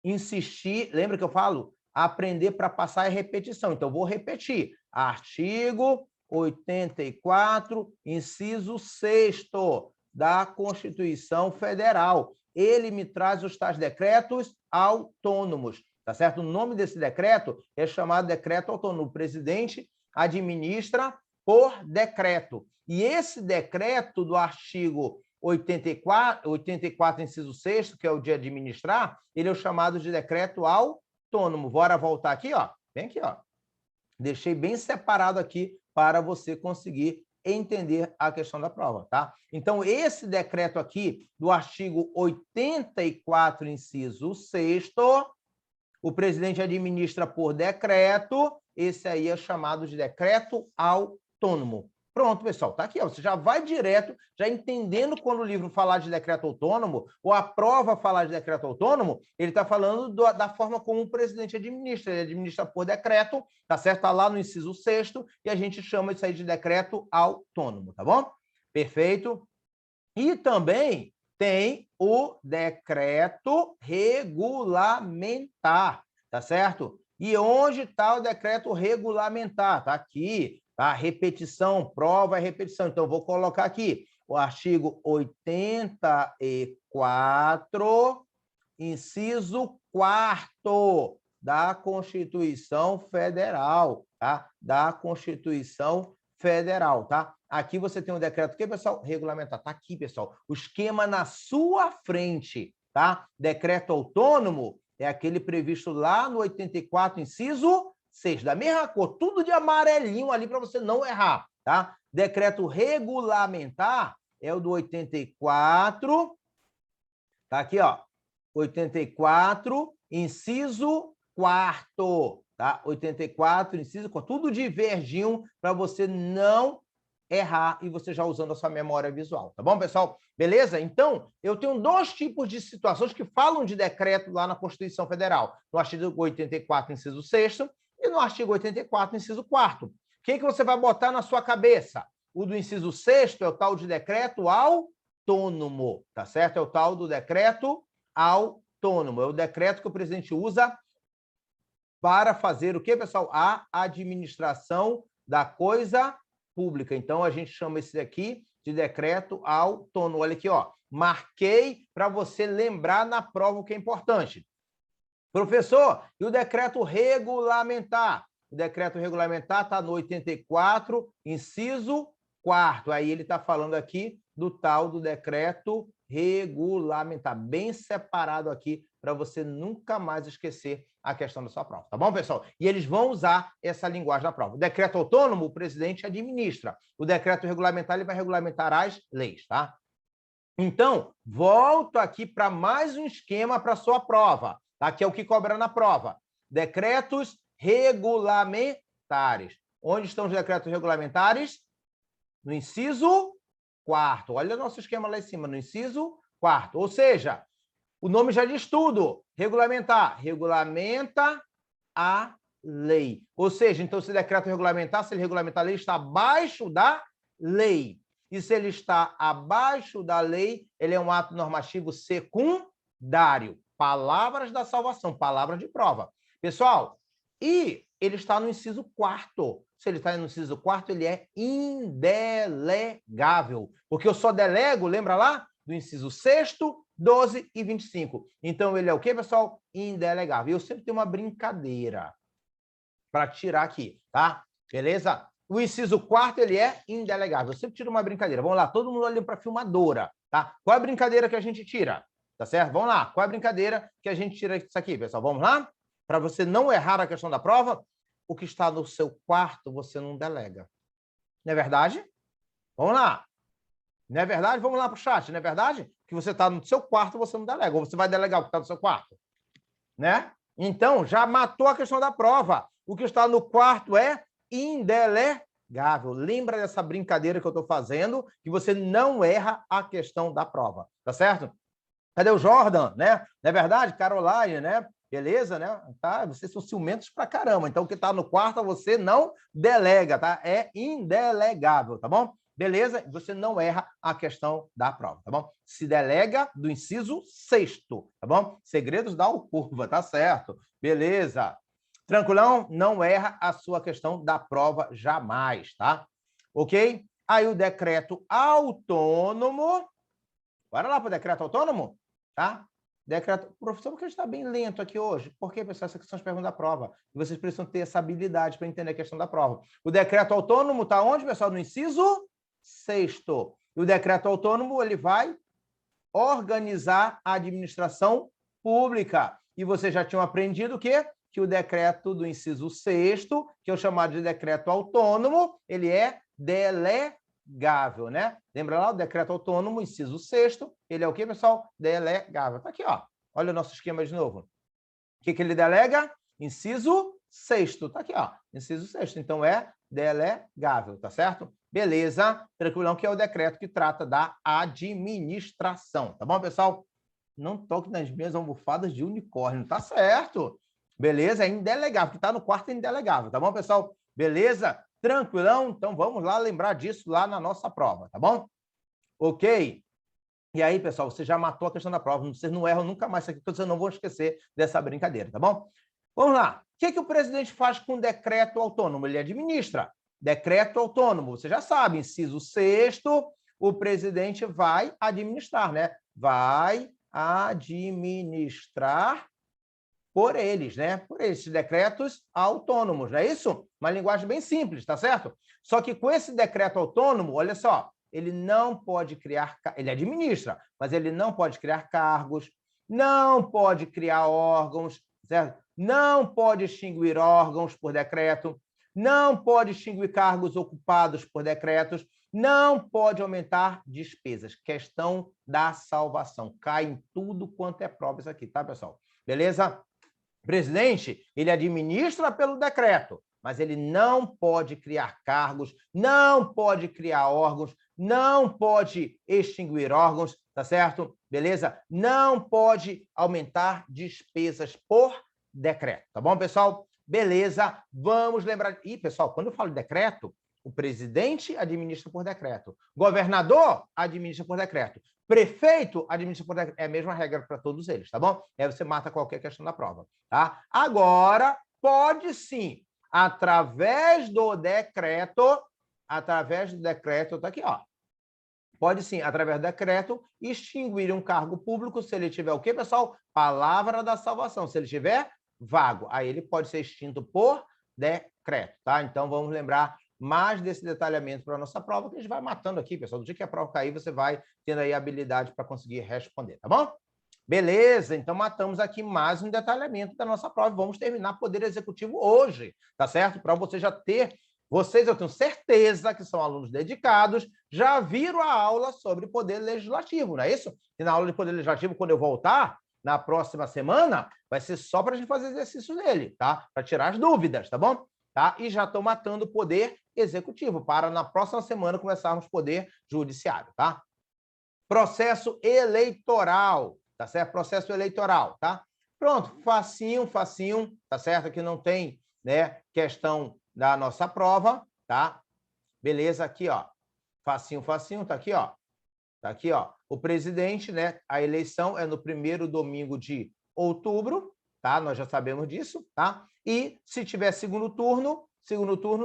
insistir, lembra que eu falo? Aprender para passar é repetição. Então, vou repetir. Artigo 84, inciso 6º da Constituição Federal. Ele me traz os tais decretos autônomos, tá certo? O nome desse decreto é chamado decreto autônomo. O presidente administra por decreto. E esse decreto do artigo 84, inciso 6º, que é o de administrar, ele é o chamado de decreto autônomo. Bora voltar aqui, ó. Vem aqui, ó. Deixei bem separado aqui para você conseguir entender a questão da prova, tá? Então, esse decreto aqui, do artigo 84, inciso 6º, o presidente administra por decreto, esse aí é chamado de decreto autônomo. Pronto, pessoal, tá aqui, ó. Você já vai direto, já entendendo quando o livro falar de decreto autônomo, ou a prova falar de decreto autônomo, ele está falando da forma como o presidente administra. Ele administra por decreto, tá certo? Está lá no inciso 6º, e a gente chama isso aí de decreto autônomo, tá bom? Perfeito. E também tem o decreto regulamentar, tá certo? E onde está o decreto regulamentar? Está aqui, tá? Repetição, prova é repetição. Então, vou colocar aqui o artigo 84, inciso 4º da Constituição Federal, tá? Da Constituição Federal, tá? Aqui você tem um decreto, o que, pessoal? Regulamentar. Tá aqui, pessoal. O esquema na sua frente, tá? Decreto autônomo é aquele previsto lá no 84, inciso 6, da mesma cor, tudo de amarelinho ali para você não errar, tá? Decreto regulamentar é o do 84, tá aqui, ó, 84, inciso 4º, tá? 84, inciso 4º, tudo de verdinho para você não errar e você já usando a sua memória visual, tá bom, pessoal? Beleza? Então, eu tenho dois tipos de situações que falam de decreto lá na Constituição Federal, no artigo 84, inciso 6º, e no artigo 84, inciso 4º. O que você vai botar na sua cabeça? O do inciso 6º é o tal de decreto autônomo, tá certo? É o tal do decreto autônomo. É o decreto que o presidente usa para fazer o quê, pessoal? A administração da coisa pública. Então, a gente chama esse aqui de decreto autônomo. Olha aqui, ó. Marquei para você lembrar na prova o que é importante. Professor, e o decreto regulamentar? O decreto regulamentar está no 84, inciso 4º. Aí ele está falando aqui do tal do decreto regulamentar, bem separado aqui, para você nunca mais esquecer a questão da sua prova, tá bom, pessoal? E eles vão usar essa linguagem na prova. O decreto autônomo, o presidente administra. O decreto regulamentar, ele vai regulamentar as leis, tá? Então, volto aqui para mais um esquema para a sua prova, tá? Que é o que cobra na prova. Decretos regulamentares. Onde estão os decretos regulamentares? No inciso 4º. Olha o nosso esquema lá em cima, no inciso 4º. Ou seja, o nome já diz tudo. Regulamentar. Regulamenta a lei. Ou seja, então, se decreto regulamentar, se ele regulamentar a lei, está abaixo da lei. E se ele está abaixo da lei, ele é um ato normativo secundário. Palavras da salvação, palavra de prova. Pessoal, e ele está no inciso 4º. Se ele está no inciso 4º, ele é indelegável. Porque eu só delego, lembra lá? Do inciso 6º, 12 e 25. Então, ele é o quê, pessoal? Indelegável. Eu sempre tenho uma brincadeira para tirar aqui, tá? Beleza? O inciso 4º, ele é indelegável. Eu sempre tiro uma brincadeira. Vamos lá, todo mundo olhando para a filmadora, tá? Qual é a brincadeira que a gente tira? Tá certo? Vamos lá. Qual é a brincadeira que a gente tira isso aqui, pessoal? Vamos lá? Para você não errar a questão da prova, o que está no seu quarto, você não delega. Não é verdade? Vamos lá. Não é verdade? Vamos lá para o chat. Não é verdade? Que você está no seu quarto, você não delega. Ou você vai delegar o que está no seu quarto. Né? Então, já matou a questão da prova. O que está no quarto é indelegável. Lembra dessa brincadeira que eu estou fazendo, que você não erra a questão da prova, tá certo? Cadê o Jordan, né? Não é verdade? Caroline, né? Beleza, né? Tá? Vocês são ciumentos pra caramba. Então, o que está no quarto, você não delega, tá? É indelegável, tá bom? Beleza? Você não erra a questão da prova, tá bom? Se delega do inciso 6º, tá bom? Segredos da Alcurva, tá certo? Beleza. Tranquilão? Não erra a sua questão da prova jamais, tá? Ok? Aí o decreto autônomo. Bora lá para o decreto autônomo, tá? Decreto. Professor, por que a gente está bem lento aqui hoje? Porque, pessoal, essas são as perguntas da prova. E vocês precisam ter essa habilidade para entender a questão da prova. O decreto autônomo está onde, pessoal? No inciso 6º. E o decreto autônomo, ele vai organizar a administração pública. E vocês já tinham aprendido o quê? Que o decreto do inciso 6º, que é o chamado de decreto autônomo, ele é delegável, né? Lembra lá o decreto autônomo, inciso 6º, ele é o quê, pessoal? Delegável. Tá aqui, ó. Olha o nosso esquema de novo. O que ele delega? Inciso 6º. Tá aqui, ó. Inciso 6º. Então, é delegável, tá certo? Beleza. Tranquilão, que é o decreto que trata da administração. Tá bom, pessoal? Não toque nas minhas almofadas de unicórnio. Tá certo. Beleza? É indelegável. O que tá no quarto é indelegável. Tá bom, pessoal? Beleza? Tranquilão? Então, vamos lá lembrar disso lá na nossa prova, tá bom? Ok? E aí, pessoal, você já matou a questão da prova. Vocês não erram nunca mais isso aqui, porque vocês não vão esquecer dessa brincadeira, tá bom? Vamos lá. O que o presidente faz com o decreto autônomo? Ele administra. Decreto autônomo, você já sabe, inciso 6º, o presidente vai administrar, né? Vai administrar por eles, né? Por esses decretos autônomos, não é isso? Uma linguagem bem simples, tá certo? Só que com esse decreto autônomo, olha só, ele não pode criar, ele administra, mas ele não pode criar cargos, não pode criar órgãos, certo? Não pode extinguir órgãos por decreto, não pode extinguir cargos ocupados por decretos, não pode aumentar despesas. Questão da salvação. Cai em tudo quanto é prova isso aqui, tá, pessoal? Beleza? O presidente, ele administra pelo decreto, mas ele não pode criar cargos, não pode criar órgãos, não pode extinguir órgãos, tá certo? Beleza? Não pode aumentar despesas por decreto, tá bom, pessoal? Beleza, vamos lembrar... Ih, pessoal, quando eu falo decreto, o presidente administra por decreto, governador administra por decreto, prefeito administra por decreto. É a mesma regra para todos eles, tá bom? Aí você mata qualquer questão da prova, tá? Agora, pode sim, através do decreto, tá aqui, ó. Pode sim, através do decreto, extinguir um cargo público se ele tiver o quê, pessoal? Palavra da salvação. Se ele tiver vago, aí ele pode ser extinto por decreto, tá? Então, vamos lembrar mais desse detalhamento para a nossa prova, que a gente vai matando aqui, pessoal. Do dia que a prova cair, você vai tendo aí a habilidade para conseguir responder, tá bom? Beleza, então matamos aqui mais um detalhamento da nossa prova. Vamos terminar Poder Executivo hoje, tá certo? Para você já ter... Vocês, eu tenho certeza que são alunos dedicados, já viram a aula sobre Poder Legislativo, não é isso? E na aula de Poder Legislativo, quando eu voltar, na próxima semana, vai ser só para a gente fazer exercício nele, tá? Para tirar as dúvidas, tá bom? Tá? E já estou matando o Poder Executivo, para na próxima semana começarmos Poder Judiciário, tá? Processo eleitoral, tá certo? Processo eleitoral, tá? Pronto, facinho, facinho, tá certo? Aqui não tem, né, questão da nossa prova, tá? Beleza, aqui, ó. Facinho, facinho, tá aqui, ó. Tá aqui, ó. O presidente, né? A eleição é no primeiro domingo de outubro, tá? Nós já sabemos disso, tá? E se tiver segundo turno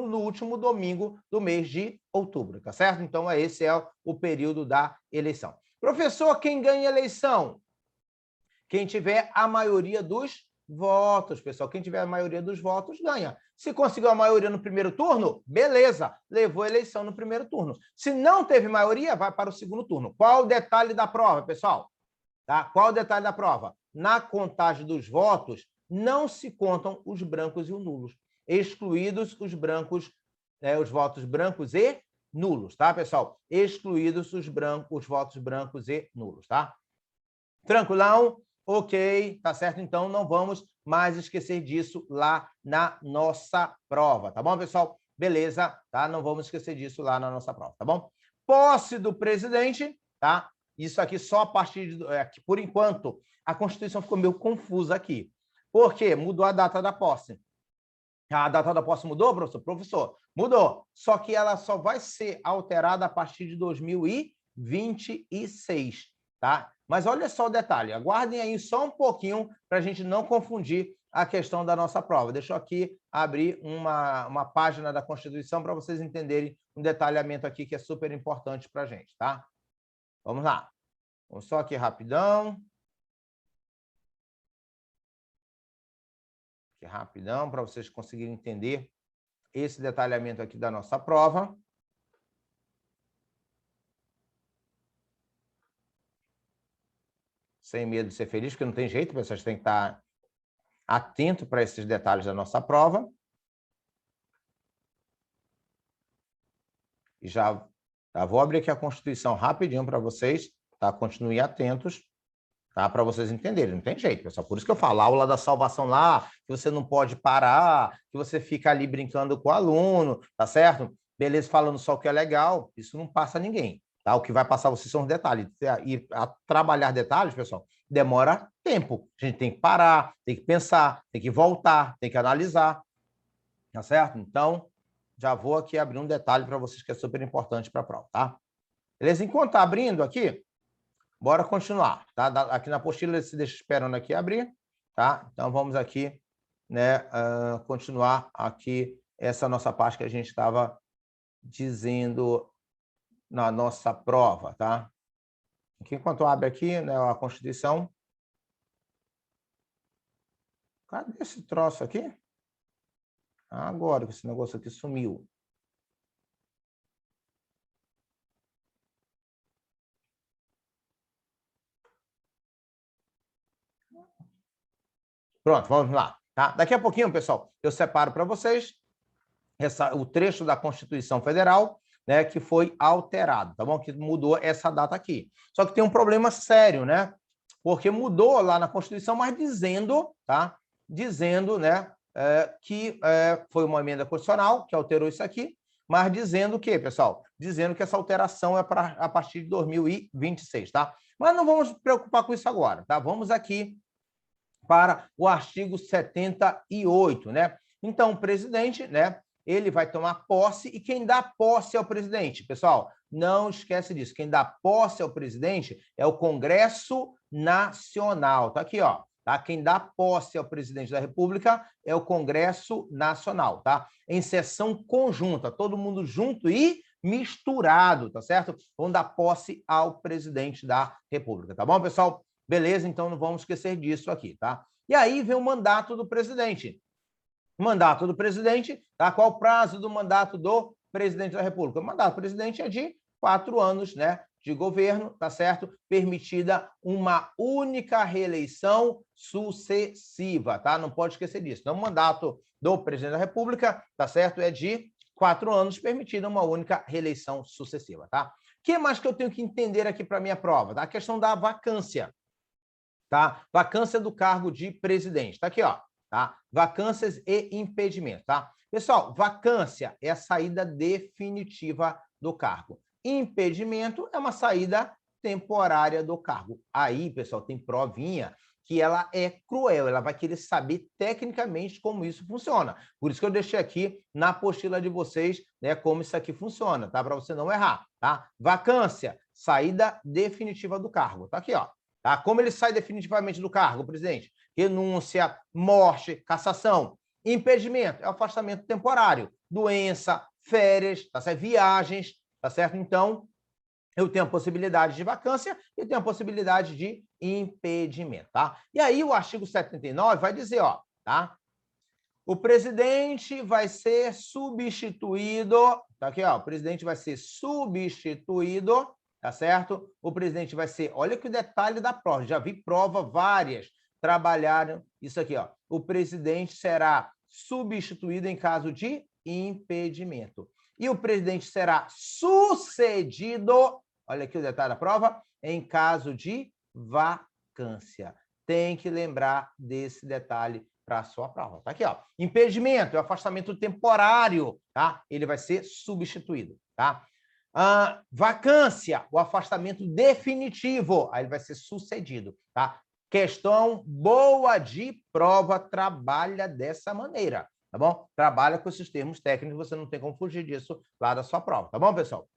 no último domingo do mês de outubro, tá certo? Então, esse é o período da eleição. Professor, quem ganha a eleição? Quem tiver a maioria dos votos, pessoal. Quem tiver a maioria dos votos, ganha. Se conseguiu a maioria no primeiro turno, beleza, levou a eleição no primeiro turno. Se não teve maioria, vai para o segundo turno. Qual o detalhe da prova, pessoal? Tá? Qual o detalhe da prova? Na contagem dos votos, não se contam os brancos e os nulos, excluídos os brancos, os votos brancos e nulos, tá, pessoal? Excluídos os votos brancos e nulos, tá? Tranquilão? Ok, tá certo? Então, não vamos mais esquecer disso lá na nossa prova, tá bom, pessoal? Beleza, tá? Não vamos esquecer disso lá na nossa prova, tá bom? Posse do presidente, tá? Isso aqui só a partir de... por enquanto, a Constituição ficou meio confusa aqui. Por quê? Mudou a data da posse. A data da posse mudou, professor? Professor, mudou. Só que ela só vai ser alterada a partir de 2026, tá? Mas olha só o detalhe, aguardem aí só um pouquinho para a gente não confundir a questão da nossa prova. Deixa eu aqui abrir uma página da Constituição para vocês entenderem um detalhamento aqui que é super importante para a gente, tá? Vamos lá. Vamos só aqui rapidão. Aqui rapidão, para vocês conseguirem entender esse detalhamento aqui da nossa prova. Sem medo de ser feliz, porque não tem jeito, pessoas têm que estar atento para esses detalhes da nossa prova. E já vou abrir aqui a Constituição rapidinho para vocês, tá? Continuem atentos, tá? Para vocês entenderem. Não tem jeito, pessoal. Por isso que eu falo, a aula da salvação lá, que você não pode parar, que você fica ali brincando com o aluno, tá certo? Beleza, falando só o que é legal, isso não passa a ninguém. Tá? O que vai passar vocês são os detalhes. E a trabalhar detalhes, pessoal, demora tempo. A gente tem que parar, tem que pensar, tem que voltar, tem que analisar. Tá certo? Então, já vou aqui abrir um detalhe para vocês que é super importante para a prova, tá? Beleza? Enquanto está abrindo aqui, bora continuar, tá? Aqui na apostila ele se deixa esperando aqui abrir, tá? Então, vamos aqui, né, continuar aqui essa nossa parte que a gente estava dizendo na nossa prova, tá? Aqui, enquanto abre aqui, né, a Constituição. Cadê esse troço aqui? Agora que esse negócio aqui sumiu. Pronto, vamos lá. Tá? Daqui a pouquinho, pessoal, eu separo para vocês o trecho da Constituição Federal, né, que foi alterado, tá bom? Que mudou essa data aqui. Só que tem um problema sério, né? Porque mudou lá na Constituição, mas dizendo, tá? Dizendo, né, que foi uma emenda constitucional que alterou isso aqui, mas dizendo o quê, pessoal? Dizendo que essa alteração é a partir de 2026, tá? Mas não vamos nos preocupar com isso agora, tá? Vamos aqui para o artigo 78, né? Então, o presidente, né, ele vai tomar posse e quem dá posse é o presidente. Pessoal, não esquece disso. Quem dá posse ao presidente é o Congresso Nacional. Tá aqui, ó. Tá? Quem dá posse ao presidente da República é o Congresso Nacional, tá? Em sessão conjunta, todo mundo junto e misturado, tá certo? Vão dar posse ao presidente da República, tá bom, pessoal? Beleza, então não vamos esquecer disso aqui, tá? E aí vem o mandato do presidente. O mandato do presidente, tá? Qual o prazo do mandato do presidente da República? O mandato do presidente é de 4 anos, né? De governo, tá certo? Permitida uma única reeleição sucessiva, tá? Não pode esquecer disso. Então, o mandato do presidente da República, tá certo? É de 4 anos, permitida uma única reeleição sucessiva, tá? O que mais que eu tenho que entender aqui para a minha prova? Tá? A questão da vacância. Tá? Vacância do cargo de presidente. Tá aqui, ó. Tá? Vacâncias e impedimento, tá? Pessoal, vacância é a saída definitiva do cargo. Impedimento é uma saída temporária do cargo. Aí, pessoal, tem provinha que ela é cruel, ela vai querer saber tecnicamente como isso funciona. Por isso que eu deixei aqui na apostila de vocês, né, como isso aqui funciona, tá? Para você não errar, tá? Vacância, saída definitiva do cargo. Tá aqui, ó. Tá? Como ele sai definitivamente do cargo, presidente? Renúncia, morte, cassação. Impedimento é o afastamento temporário. Doença, férias, tá certo? Viagens, tá certo? Então, eu tenho a possibilidade de vacância e tenho a possibilidade de impedimento, tá? E aí o artigo 79 vai dizer, ó, tá? O presidente vai ser substituído, tá aqui, ó, o presidente vai ser substituído, tá certo? O presidente vai ser, olha que o detalhe da prova, já vi prova várias, trabalharam isso aqui, ó. O presidente será substituído em caso de impedimento. E o presidente será sucedido, olha aqui o detalhe da prova, em caso de vacância. tem que lembrar desse detalhe para a sua prova. Tá aqui, ó. Impedimento, é o afastamento temporário, tá? Ele vai ser substituído, tá? Vacância, o afastamento definitivo, aí ele vai ser sucedido, tá? Questão boa de prova, trabalha dessa maneira, tá bom? Trabalha com esses termos técnicos, você não tem como fugir disso lá da sua prova, tá bom, pessoal?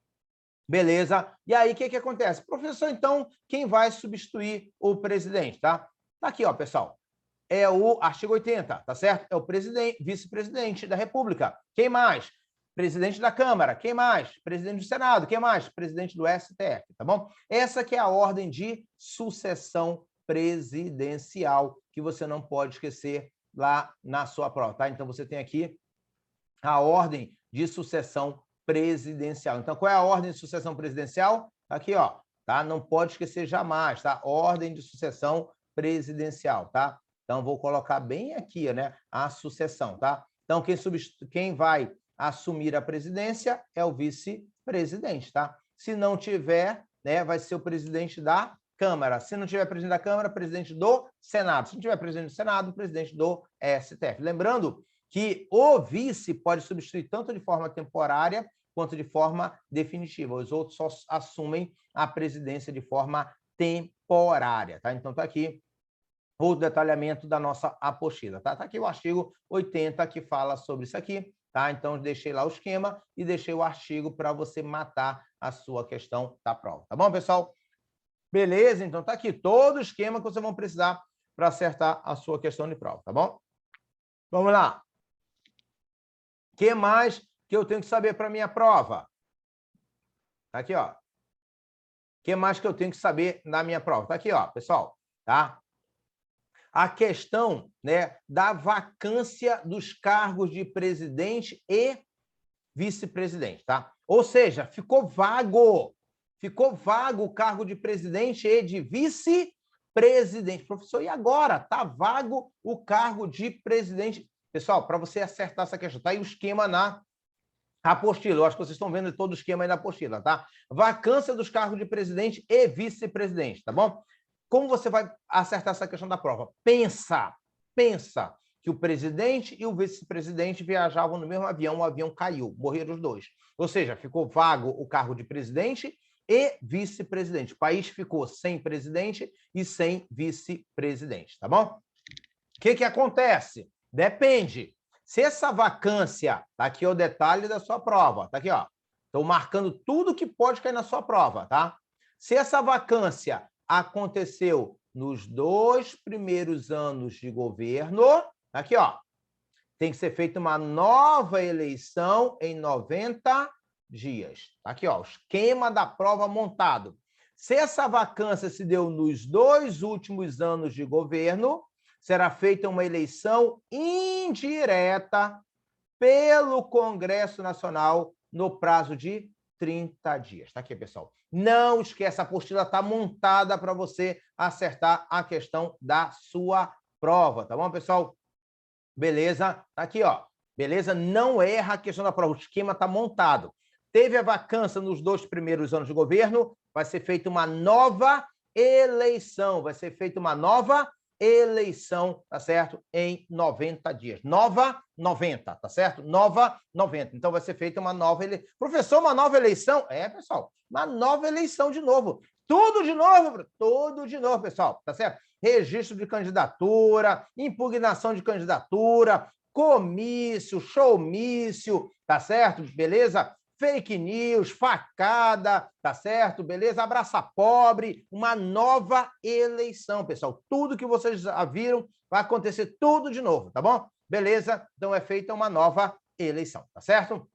Beleza? E aí, o que acontece? Professor, então, quem vai substituir o presidente, tá? Tá aqui, ó, pessoal. É o artigo 80, tá certo? É o presidente, vice-presidente da República. Quem mais? Presidente da Câmara. Quem mais? Presidente do Senado. Quem mais? Presidente do STF, tá bom? Essa que é a ordem de sucessão presidencial, que você não pode esquecer lá na sua prova, tá? Então, você tem aqui a ordem de sucessão presidencial. Então, qual é a ordem de sucessão presidencial? Aqui, ó, tá? Não pode esquecer jamais, tá? Ordem de sucessão presidencial, tá? Então, vou colocar bem aqui, né? A sucessão, tá? Então, quem vai assumir a presidência é o vice-presidente, tá? Se não tiver, né, vai ser o presidente da Câmara. Se não tiver presidente da Câmara, presidente do Senado. Se não tiver presidente do Senado, presidente do STF. Lembrando que o vice pode substituir tanto de forma temporária quanto de forma definitiva. Os outros só assumem a presidência de forma temporária, tá? Então, tá aqui o detalhamento da nossa apostila, tá? Tá aqui o artigo 80 que fala sobre isso aqui, tá? Então, deixei lá o esquema e deixei o artigo para você matar a sua questão da prova, tá bom, pessoal? Beleza? Então, tá aqui todo o esquema que vocês vão precisar para acertar a sua questão de prova, tá bom? Vamos lá. O que mais que eu tenho que saber para a minha prova? Tá aqui, ó. O que mais que eu tenho que saber na minha prova? Tá aqui, ó, pessoal, tá? A questão, né, da vacância dos cargos de presidente e vice-presidente, tá? Ou seja, ficou vago o cargo de presidente e de vice-presidente. Professor, e agora? Tá vago o cargo de presidente. Pessoal, para você acertar essa questão, tá aí o esquema na apostila. Eu acho que vocês estão vendo todo o esquema aí na apostila, tá? Vacância dos cargos de presidente e vice-presidente, tá bom? Como você vai acertar essa questão da prova? Pensa que o presidente e o vice-presidente viajavam no mesmo avião, o avião caiu, morreram os dois. Ou seja, ficou vago o cargo de presidente e vice-presidente. O país ficou sem presidente e sem vice-presidente, tá bom? O que acontece? Depende. Se essa vacância, tá aqui o detalhe da sua prova, tá aqui, ó. Estou marcando tudo que pode cair na sua prova, tá? Se essa vacância aconteceu nos 2 primeiros anos de governo, tá aqui, ó. Tem que ser feita uma nova eleição em 90 dias. Tá aqui, ó, o esquema da prova montado. Se essa vacância se deu nos 2 últimos anos de governo, será feita uma eleição indireta pelo Congresso Nacional no prazo de 30 dias. Tá aqui, pessoal. Não esqueça, a apostila está montada para você acertar a questão da sua prova, tá bom, pessoal? Beleza? Tá aqui, ó. Beleza? Não erra a questão da prova. O esquema está montado. Teve a vacância nos 2 primeiros anos de governo, vai ser feita uma nova eleição. Vai ser feita uma nova eleição, tá certo? Em 90 dias. Nova 90, tá certo? Nova 90. Então, vai ser feita uma nova eleição. Professor, uma nova eleição? É, pessoal, uma nova eleição de novo. Tudo de novo, pessoal, tá certo? Registro de candidatura, impugnação de candidatura, comício, showmício, tá certo? Beleza? Fake news, facada, tá certo? Beleza? Abraça pobre, uma nova eleição, pessoal. Tudo que vocês já viram vai acontecer tudo de novo, tá bom? Beleza? Então é feita uma nova eleição, tá certo?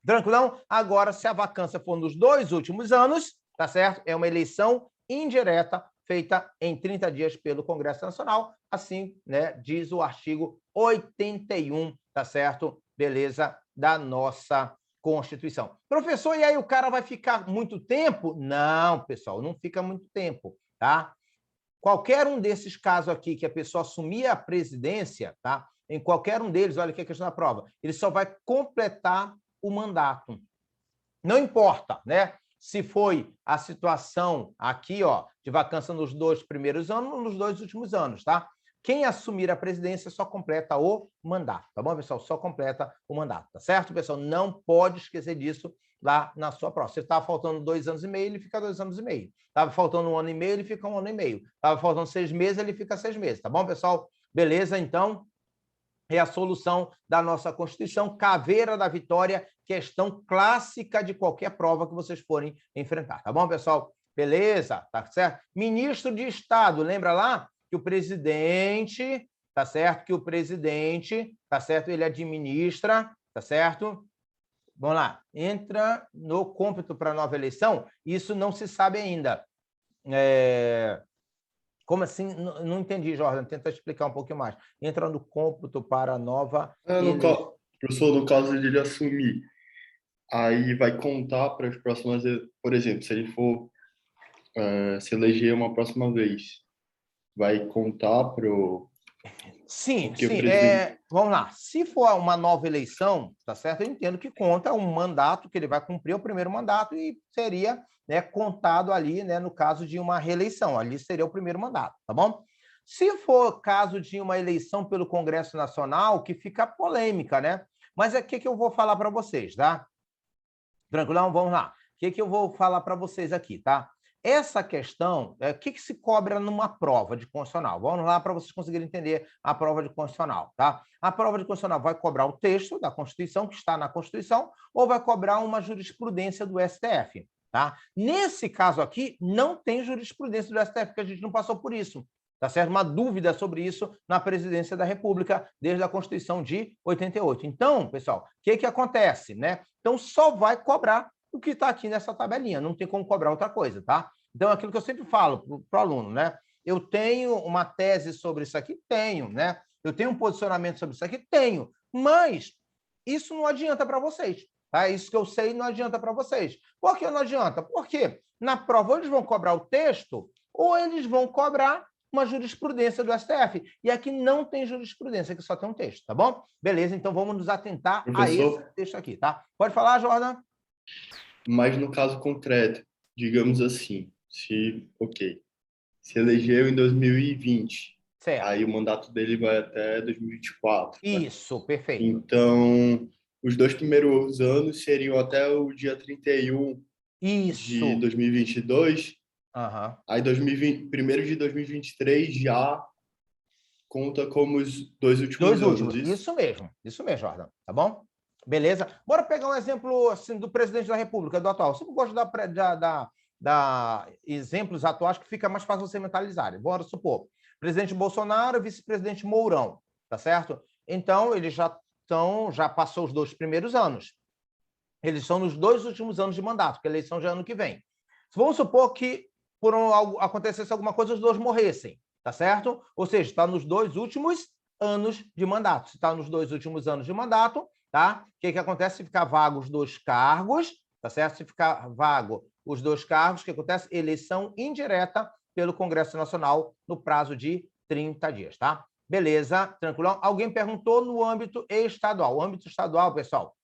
Tranquilão? Agora, se a vacância for nos 2 últimos anos, tá certo? É uma eleição indireta feita em 30 dias pelo Congresso Nacional, assim, né, diz o artigo 81, tá certo? Beleza? Da nossa Constituição. Professor, e aí o cara vai ficar muito tempo? Não, pessoal, não fica muito tempo, tá? Qualquer um desses casos aqui que a pessoa assumir a presidência, tá? Em qualquer um deles, olha aqui a questão da prova, ele só vai completar o mandato. Não importa, né? se foi a situação aqui, ó, de vacância nos 2 primeiros anos ou nos 2 últimos anos, tá? Quem assumir a presidência só completa o mandato, tá bom, pessoal? Só completa o mandato, tá certo, pessoal? Não pode esquecer disso lá na sua prova. Se estava faltando 2 anos e meio, ele fica 2 anos e meio. Estava faltando 1 ano e meio, ele fica 1 ano e meio. Estava faltando 6 meses, ele fica 6 meses, tá bom, pessoal? Beleza, então, é a solução da nossa Constituição, caveira da vitória, questão clássica de qualquer prova que vocês forem enfrentar, tá bom, pessoal? Beleza, tá certo? Ministro de Estado, lembra lá que o presidente, tá certo? Que o presidente, tá certo? Ele administra, tá certo? Vamos lá, entra no cômputo para nova eleição, isso não se sabe ainda. Como assim? Não entendi, Jordan. Tenta explicar um pouquinho mais. Entra no cômputo para nova eleição. Professor, no caso de ele assumir, aí vai contar para as próximas, por exemplo, se ele for se eleger uma próxima vez, vai contar para o... Sim, Porque sim. o presidente... Vamos lá. Se for uma nova eleição, tá certo? Eu entendo que conta um mandato, que ele vai cumprir o primeiro mandato e seria, né, contado ali, né, no caso de uma reeleição. Ali seria o primeiro mandato, tá bom? Se for caso de uma eleição pelo Congresso Nacional, que fica polêmica, né? Mas é o que eu vou falar para vocês, tá? Tranquilão? Vamos lá. O que eu vou falar para vocês aqui, tá? Essa questão, o que se cobra numa prova de constitucional? Vamos lá para vocês conseguirem entender a prova de constitucional, tá? A prova de constitucional vai cobrar o texto da Constituição, que está na Constituição, ou vai cobrar uma jurisprudência do STF, tá? Nesse caso aqui, não tem jurisprudência do STF, porque a gente não passou por isso, tá certo? Uma dúvida sobre isso na presidência da República, desde a Constituição de 88. Então, pessoal, o que acontece, né? Então, só vai cobrar o que está aqui nessa tabelinha, não tem como cobrar outra coisa, tá? Então, é aquilo que eu sempre falo para o aluno, né? Eu tenho uma tese sobre isso aqui? Tenho, né? Eu tenho um posicionamento sobre isso aqui? Tenho, mas isso não adianta para vocês, tá? Isso que eu sei não adianta para vocês. Por que não adianta? Porque na prova ou eles vão cobrar o texto ou eles vão cobrar uma jurisprudência do STF. E aqui não tem jurisprudência, aqui só tem um texto, tá bom? Beleza, então vamos nos atentar a esse texto aqui, tá? Pode falar, Jordan? Mas no caso concreto, digamos assim, se elegeu em 2020, certo. Aí o mandato dele vai até 2024. Isso, né? Perfeito. Então, os 2 primeiros anos seriam até o dia 31 de 2022. Uhum. Aí, 1º de 2023 já conta como os 2 últimos anos. Isso mesmo, Jordan. Tá bom? Beleza? Bora pegar um exemplo assim, do presidente da República, do atual. Eu sempre gosto de dar exemplos atuais que fica mais fácil você mentalizar. Bora supor, presidente Bolsonaro, vice-presidente Mourão, tá certo? Então, eles já passou os 2 primeiros anos. Eles estão nos 2 últimos anos de mandato, porque a eleição já é ano que vem. Vamos supor que acontecesse alguma coisa, os 2 morressem, tá certo? Ou seja, está nos 2 últimos anos de mandato. Se está nos 2 últimos anos de mandato, tá? O que acontece se ficar vago os 2 cargos, tá certo? Se ficar vago os 2 cargos, o que acontece? Eleição indireta pelo Congresso Nacional no prazo de 30 dias, tá? Beleza, tranquilão? Alguém perguntou no âmbito estadual. O âmbito estadual, pessoal,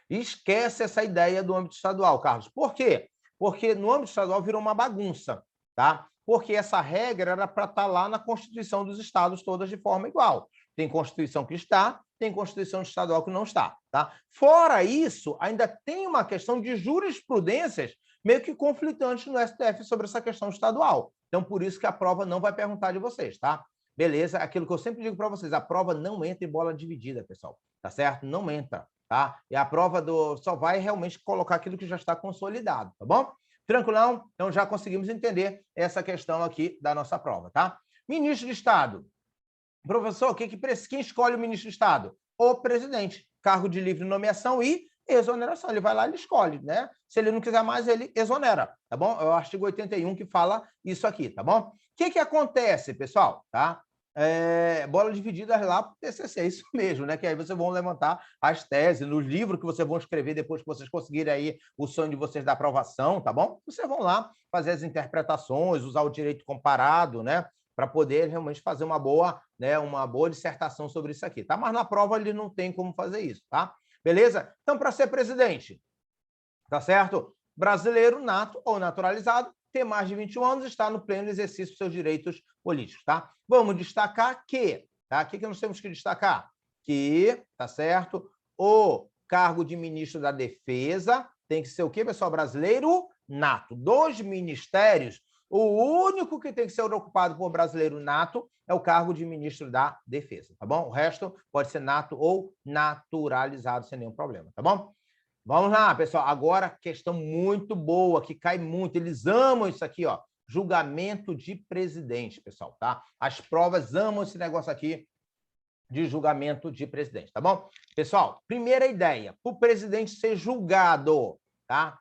esquece essa ideia do âmbito estadual, Carlos. Por quê? Porque no âmbito estadual virou uma bagunça, tá? Porque essa regra era para estar lá na Constituição dos estados todas de forma igual. Tem Constituição que está, tem Constituição estadual que não está, tá? Fora isso, ainda tem uma questão de jurisprudências meio que conflitantes no STF sobre essa questão estadual. Então, por isso que a prova não vai perguntar de vocês, tá? Beleza? Aquilo que eu sempre digo para vocês, a prova não entra em bola dividida, pessoal, tá certo? Não entra, tá? E a prova só vai realmente colocar aquilo que já está consolidado, tá bom? Tranquilão? Então, já conseguimos entender essa questão aqui da nossa prova, tá? Ministro de Estado. Professor, quem escolhe o ministro de Estado? O presidente. Cargo de livre nomeação e exoneração. Ele vai lá e ele escolhe, né? Se ele não quiser mais, ele exonera, tá bom? É o artigo 81 que fala isso aqui, tá bom? O que acontece, pessoal? Tá? Bola dividida lá para o TCC, é isso mesmo, né? Que aí vocês vão levantar as teses no livro que vocês vão escrever depois que vocês conseguirem aí o sonho de vocês da aprovação, tá bom? Vocês vão lá fazer as interpretações, usar o direito comparado, né? Para poder realmente fazer uma boa dissertação sobre isso aqui, tá? Mas na prova ele não tem como fazer isso, tá? Beleza? Então, para ser presidente, tá certo? brasileiro nato ou naturalizado, ter mais de 21 anos, está no pleno exercício dos seus direitos políticos, tá? Vamos destacar que, tá? O que nós temos que destacar? Que, tá certo? O cargo de ministro da Defesa tem que ser o quê, pessoal? Brasileiro nato. Dos ministérios, o único que tem que ser ocupado por brasileiro nato é o cargo de ministro da Defesa, tá bom? O resto pode ser nato ou naturalizado sem nenhum problema, tá bom? Vamos lá, pessoal. Agora, questão muito boa, que cai muito. Eles amam isso aqui, ó. Julgamento de presidente, pessoal, tá? As provas amam esse negócio aqui de julgamento de presidente, tá bom? Pessoal, primeira ideia, para o presidente ser julgado, tá?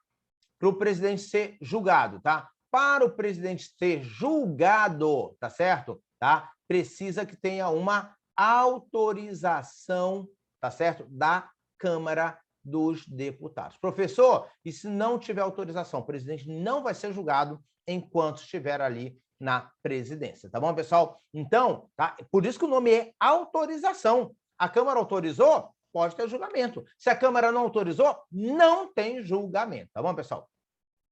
Para o presidente ser julgado, tá? Para o presidente ser julgado, tá certo? Tá? Precisa que tenha uma autorização, tá certo? Da Câmara dos Deputados. Professor, e se não tiver autorização, o presidente não vai ser julgado enquanto estiver ali na presidência, tá bom, pessoal? Então, tá? Por isso que o nome é autorização. A Câmara autorizou, pode ter julgamento. Se a Câmara não autorizou, não tem julgamento, tá bom, pessoal?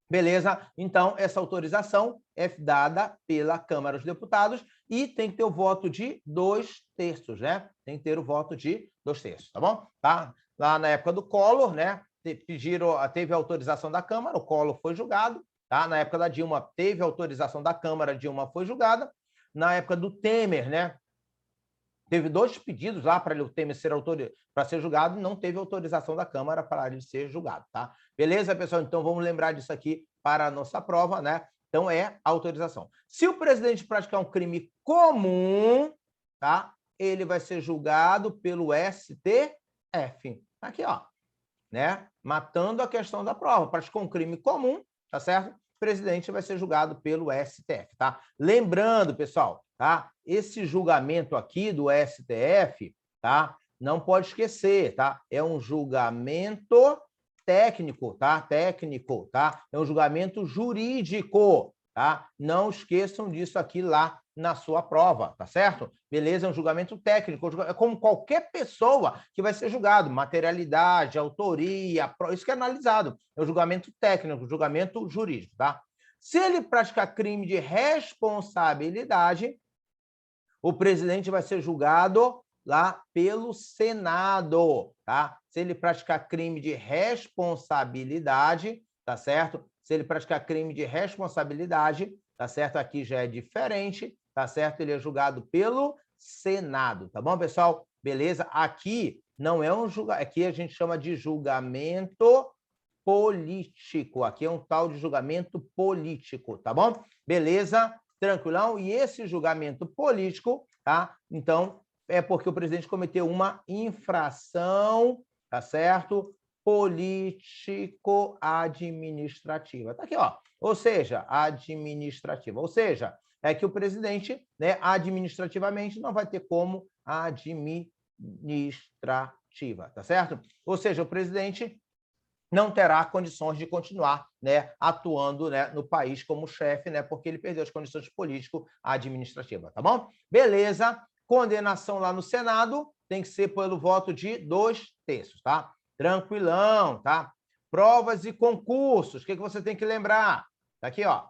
Beleza? Então, essa autorização é dada pela Câmara dos Deputados e tem que ter o voto de 2/3, né? Tem que ter o voto de 2/3, tá bom? Tá? Lá na época do Collor, né? Teve a autorização da Câmara, o Collor foi julgado, tá? Na época da Dilma, teve a autorização da Câmara, a Dilma foi julgada. Na época do Temer, né? Teve 2 pedidos lá para o Temer ser julgado, não teve autorização da Câmara para ele ser julgado, tá? Beleza, pessoal? Então, vamos lembrar disso aqui para a nossa prova, né? Então, é autorização. Se o presidente praticar um crime comum, tá? Ele vai ser julgado pelo STF. Aqui, ó, né? Matando a questão da prova. Praticou um crime comum, tá certo? O presidente vai ser julgado pelo STF, tá? Lembrando, pessoal, tá? Esse julgamento aqui do STF, tá? Não pode esquecer, tá? É um julgamento técnico, tá? Técnico, tá? É um julgamento jurídico, tá? Não esqueçam disso aqui lá na sua prova, tá certo? Beleza? É um julgamento técnico, é como qualquer pessoa que vai ser julgado, materialidade, autoria, isso que é analisado. É um julgamento técnico, julgamento jurídico, tá? Se ele praticar crime de responsabilidade, o presidente vai ser julgado lá pelo Senado, tá? Se ele praticar crime de responsabilidade, tá certo? Se ele praticar crime de responsabilidade, tá certo? Aqui já é diferente, tá certo? Ele é julgado pelo Senado, tá bom, pessoal? Beleza? Aqui não é um julgamento, aqui a gente chama de julgamento político. Aqui é um tal de julgamento político, tá bom? Beleza? Tranquilão? E esse julgamento político, tá? Então, é porque o presidente cometeu uma infração, tá certo? Político-administrativa. Tá aqui, ó. Ou seja, administrativa. Ou seja, é que o presidente, né, administrativamente, não vai ter como administrativa, tá certo? Ou seja, o presidente não terá condições de continuar, né, atuando, né, no país como chefe, né, porque ele perdeu as condições político-administrativas, tá bom? Beleza. Condenação lá no Senado tem que ser pelo voto de 2/3, tá? Tranquilão, tá? Provas e concursos, o que você tem que lembrar? Tá aqui, ó.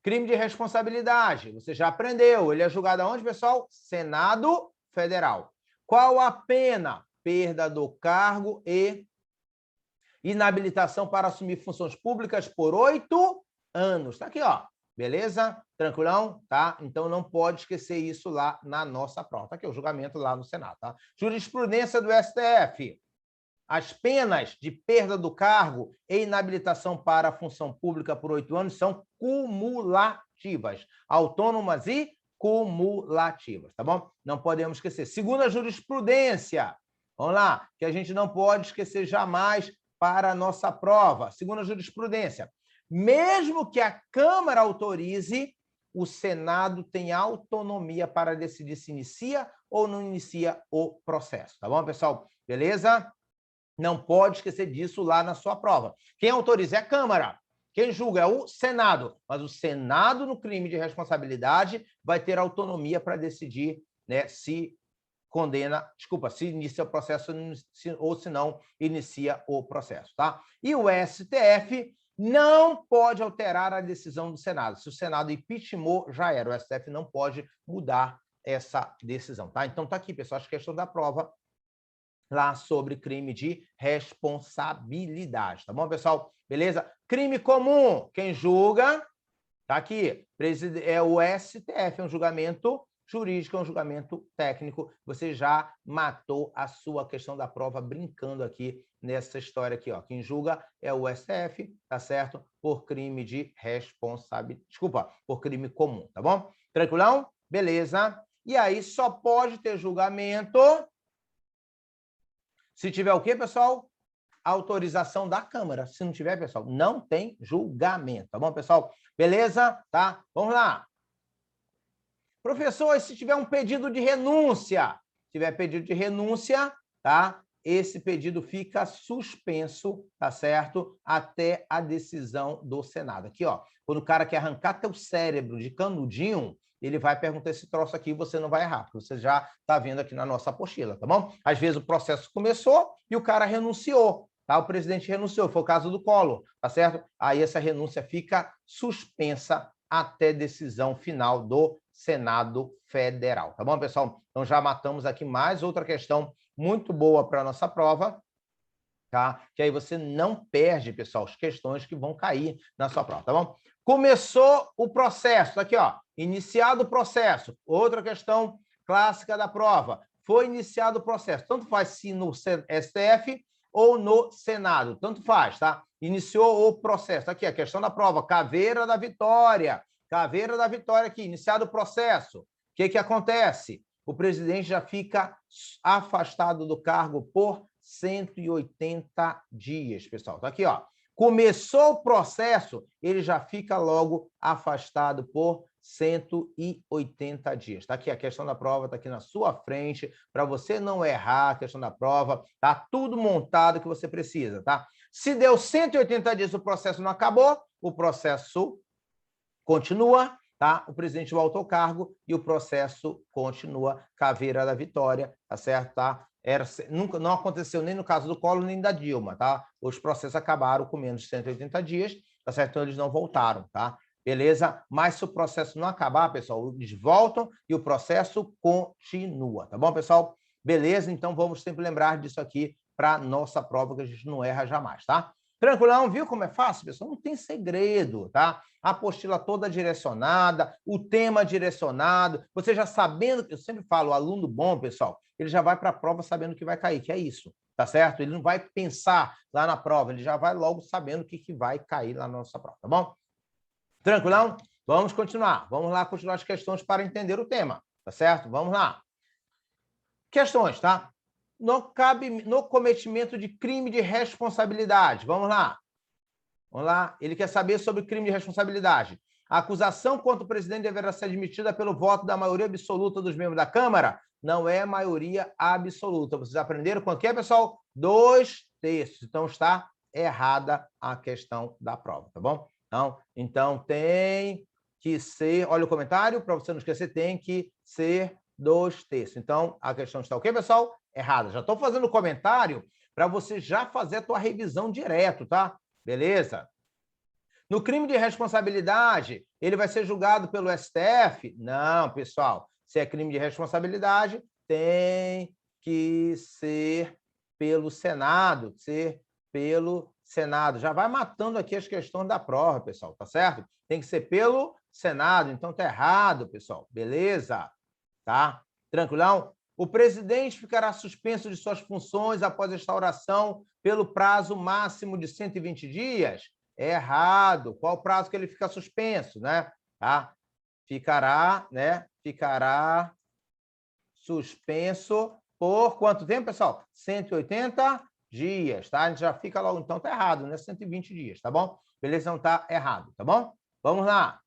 Crime de responsabilidade, você já aprendeu. Ele é julgado aonde, pessoal? Senado Federal. Qual a pena? Perda do cargo e inabilitação para assumir funções públicas por 8 anos. Tá aqui, ó. Beleza? Tranquilão? Tá? Então, não pode esquecer isso lá na nossa prova. Tá aqui o julgamento lá no Senado, tá? Jurisprudência do STF. As penas de perda do cargo e inabilitação para a função pública por 8 anos são cumulativas, autônomas e cumulativas, tá bom? Não podemos esquecer. Segunda jurisprudência. Vamos lá, que a gente não pode esquecer jamais para a nossa prova. Segunda jurisprudência. Mesmo que a Câmara autorize, o Senado tem autonomia para decidir se inicia ou não inicia o processo. Tá bom, pessoal? Beleza? Não pode esquecer disso lá na sua prova. Quem autoriza é a Câmara. Quem julga é o Senado. Mas o Senado, no crime de responsabilidade, vai ter autonomia para decidir, né, se se inicia o processo ou se não inicia o processo, tá? E o STF não pode alterar a decisão do Senado. Se o Senado impeachmentou, já era. O STF não pode mudar essa decisão, tá? Então tá aqui, pessoal, as questões da prova lá sobre crime de responsabilidade, tá bom, pessoal? Beleza? Crime comum, quem julga, tá aqui, é o STF, é um julgamento jurídico, é um julgamento técnico. Você já matou a sua questão da prova brincando aqui nessa história aqui, ó. Quem julga é o STF, tá certo? Por crime de responsabilidade, desculpa, por crime comum, tá bom? Tranquilão? Beleza. E aí só pode ter julgamento se tiver o quê, pessoal? Autorização da Câmara. Se não tiver, pessoal, não tem julgamento, tá bom, pessoal? Beleza? Tá? Vamos lá. Professor, e se tiver um pedido de renúncia? Se tiver pedido de renúncia, tá? Esse pedido fica suspenso, tá certo? Até a decisão do Senado. Aqui, ó, quando o cara quer arrancar teu cérebro de canudinho, ele vai perguntar esse troço aqui e você não vai errar, porque você já está vendo aqui na nossa apostila, tá bom? Às vezes o processo começou e o cara renunciou, tá? O presidente renunciou, foi o caso do Collor, tá certo? Aí essa renúncia fica suspensa até decisão final do Senado Federal, tá bom, pessoal? Então já matamos aqui mais outra questão muito boa para a nossa prova, tá? Que aí você não perde, pessoal, as questões que vão cair na sua prova, tá bom? Começou o processo, aqui, ó, iniciado o processo. Outra questão clássica da prova. Foi iniciado o processo. Tanto faz se no STF ou no Senado. Tanto faz, tá? Iniciou o processo. Aqui, a questão da prova. Caveira da Vitória. Caveira da Vitória aqui. Iniciado o processo. O que acontece? O presidente já fica afastado do cargo por 180 dias, pessoal. Tá aqui, ó. Começou o processo, ele já fica logo afastado por 180 dias. Está aqui a questão da prova, está aqui na sua frente, para você não errar a questão da prova, tá tudo montado que você precisa, tá? Se deu 180 dias, o processo não acabou, o processo continua, tá? O presidente volta ao cargo e o processo continua. Caveira da Vitória, tá certo? Tá? Nunca, não aconteceu nem no caso do Collor, nem da Dilma, tá? Os processos acabaram com menos de 180 dias, tá certo? Então, eles não voltaram, tá? Beleza? Mas se o processo não acabar, pessoal, eles voltam e o processo continua, tá bom, pessoal? Beleza? Então, vamos sempre lembrar disso aqui para nossa prova, que a gente não erra jamais, tá? Tranquilão, viu como é fácil, pessoal? Não tem segredo, tá? A apostila toda direcionada, o tema direcionado, você já sabendo, eu sempre falo, o aluno bom, pessoal, ele já vai para a prova sabendo que vai cair, que é isso, tá certo? Ele não vai pensar lá na prova, ele já vai logo sabendo o que vai cair lá na nossa prova, tá bom? Tranquilão? Vamos continuar. Vamos lá continuar as questões para entender o tema, tá certo? Vamos lá. Questões, tá? No cometimento de crime de responsabilidade. Vamos lá. Vamos lá. Ele quer saber sobre crime de responsabilidade. A acusação contra o presidente deverá ser admitida pelo voto da maioria absoluta dos membros da Câmara. Não é maioria absoluta. Vocês aprenderam quanto que é, pessoal? 2/3. Então, está errada a questão da prova, tá bom? Então tem que ser... Olha o comentário, para você não esquecer, tem que ser 2/3. Então, a questão está o quê, pessoal? Errada. Já estou fazendo o comentário para você já fazer a tua revisão direto, tá? Beleza? No crime de responsabilidade, ele vai ser julgado pelo STF? Não, pessoal. Se é crime de responsabilidade, tem que ser pelo Senado, Já vai matando aqui as questões da prova, pessoal, tá certo? Tem que ser pelo Senado, então tá errado, pessoal. Beleza? Tá? Tranquilão? O presidente ficará suspenso de suas funções após a instauração pelo prazo máximo de 120 dias? É errado. Qual o prazo que ele fica suspenso, né? Tá? Ficará suspenso por quanto tempo, pessoal? 180 dias, tá? A gente já fica logo, então tá errado, né? 120 dias, tá bom? Beleza, não tá errado, tá bom? Vamos lá.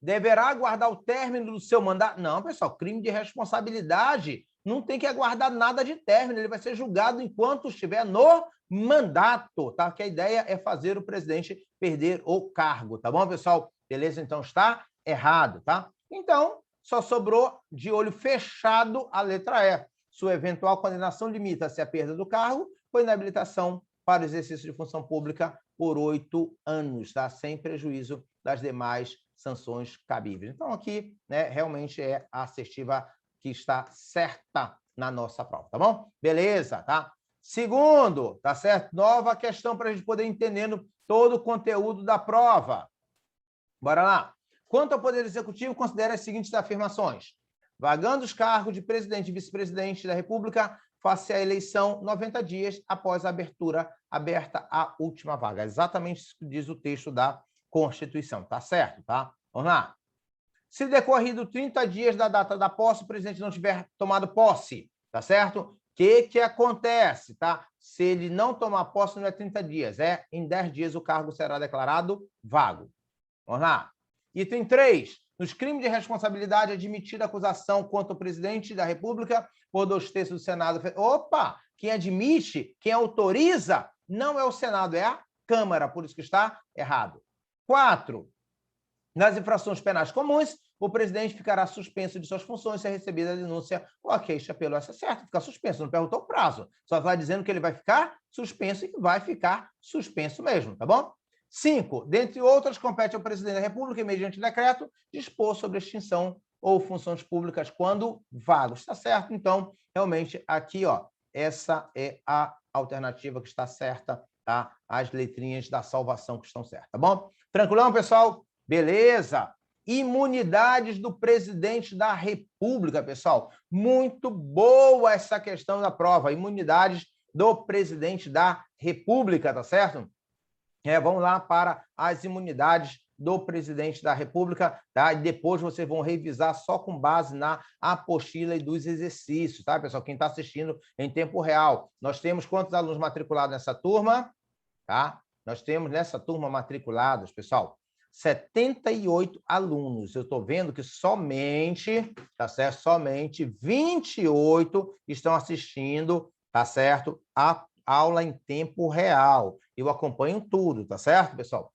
Deverá aguardar o término do seu mandato? Não, pessoal, crime de responsabilidade não tem que aguardar nada de término, ele vai ser julgado enquanto estiver no mandato, tá? Que a ideia é fazer o presidente perder o cargo, tá bom, pessoal? Beleza? Então está errado, tá? Então, só sobrou de olho fechado a letra E. Sua eventual condenação limita-se à perda do cargo ou inabilitação para o exercício de função pública por 8 anos, tá? Sem prejuízo das demais sanções cabíveis. Então, aqui, né, realmente é a assertiva que está certa na nossa prova, tá bom? Beleza, tá? Segundo, tá certo? Nova questão para a gente poder entendendo todo o conteúdo da prova. Bora lá. Quanto ao Poder Executivo, considere as seguintes afirmações. Vagando os cargos de presidente e vice-presidente da República, faça a eleição 90 dias após a aberta a última vaga. Exatamente isso que diz o texto da Constituição, tá certo, tá? Vamos lá. Se decorrido 30 dias da data da posse, o presidente não tiver tomado posse, tá certo? O que acontece, tá? Se ele não tomar posse, não é 30 dias, é em 10 dias o cargo será declarado vago. Vamos lá. Item 3. Nos crimes de responsabilidade, admitida acusação contra o presidente da República por 2/3 do Senado. Opa! Quem admite, quem autoriza, não é o Senado, é a Câmara, por isso que está errado. 4. Nas infrações penais comuns, o presidente ficará suspenso de suas funções se recebida a denúncia ou a queixa pelo STF. Certo, fica suspenso, não perguntou o prazo. Só vai dizendo que ele vai ficar suspenso e que vai ficar suspenso mesmo, tá bom? 5. Dentre outras, compete ao presidente da República, mediante decreto, dispor sobre extinção ou funções públicas quando vagos. Está certo? Então, realmente, aqui, ó, essa é a alternativa que está certa, tá? As letrinhas da salvação que estão certas, tá bom? Tranquilão, pessoal? Beleza. Imunidades do presidente da República, pessoal. Muito boa essa questão da prova. Imunidades do presidente da República, tá certo? Vamos lá para as imunidades do presidente da República, tá? E depois vocês vão revisar só com base na apostila e dos exercícios, tá, pessoal? Quem está assistindo em tempo real. Nós temos quantos alunos matriculados nessa turma? Tá? Nós temos nessa turma matriculados, pessoal, 78 alunos. Eu estou vendo que somente, tá certo? Somente 28 estão assistindo, tá certo? A aula em tempo real. Eu acompanho tudo, tá certo, pessoal?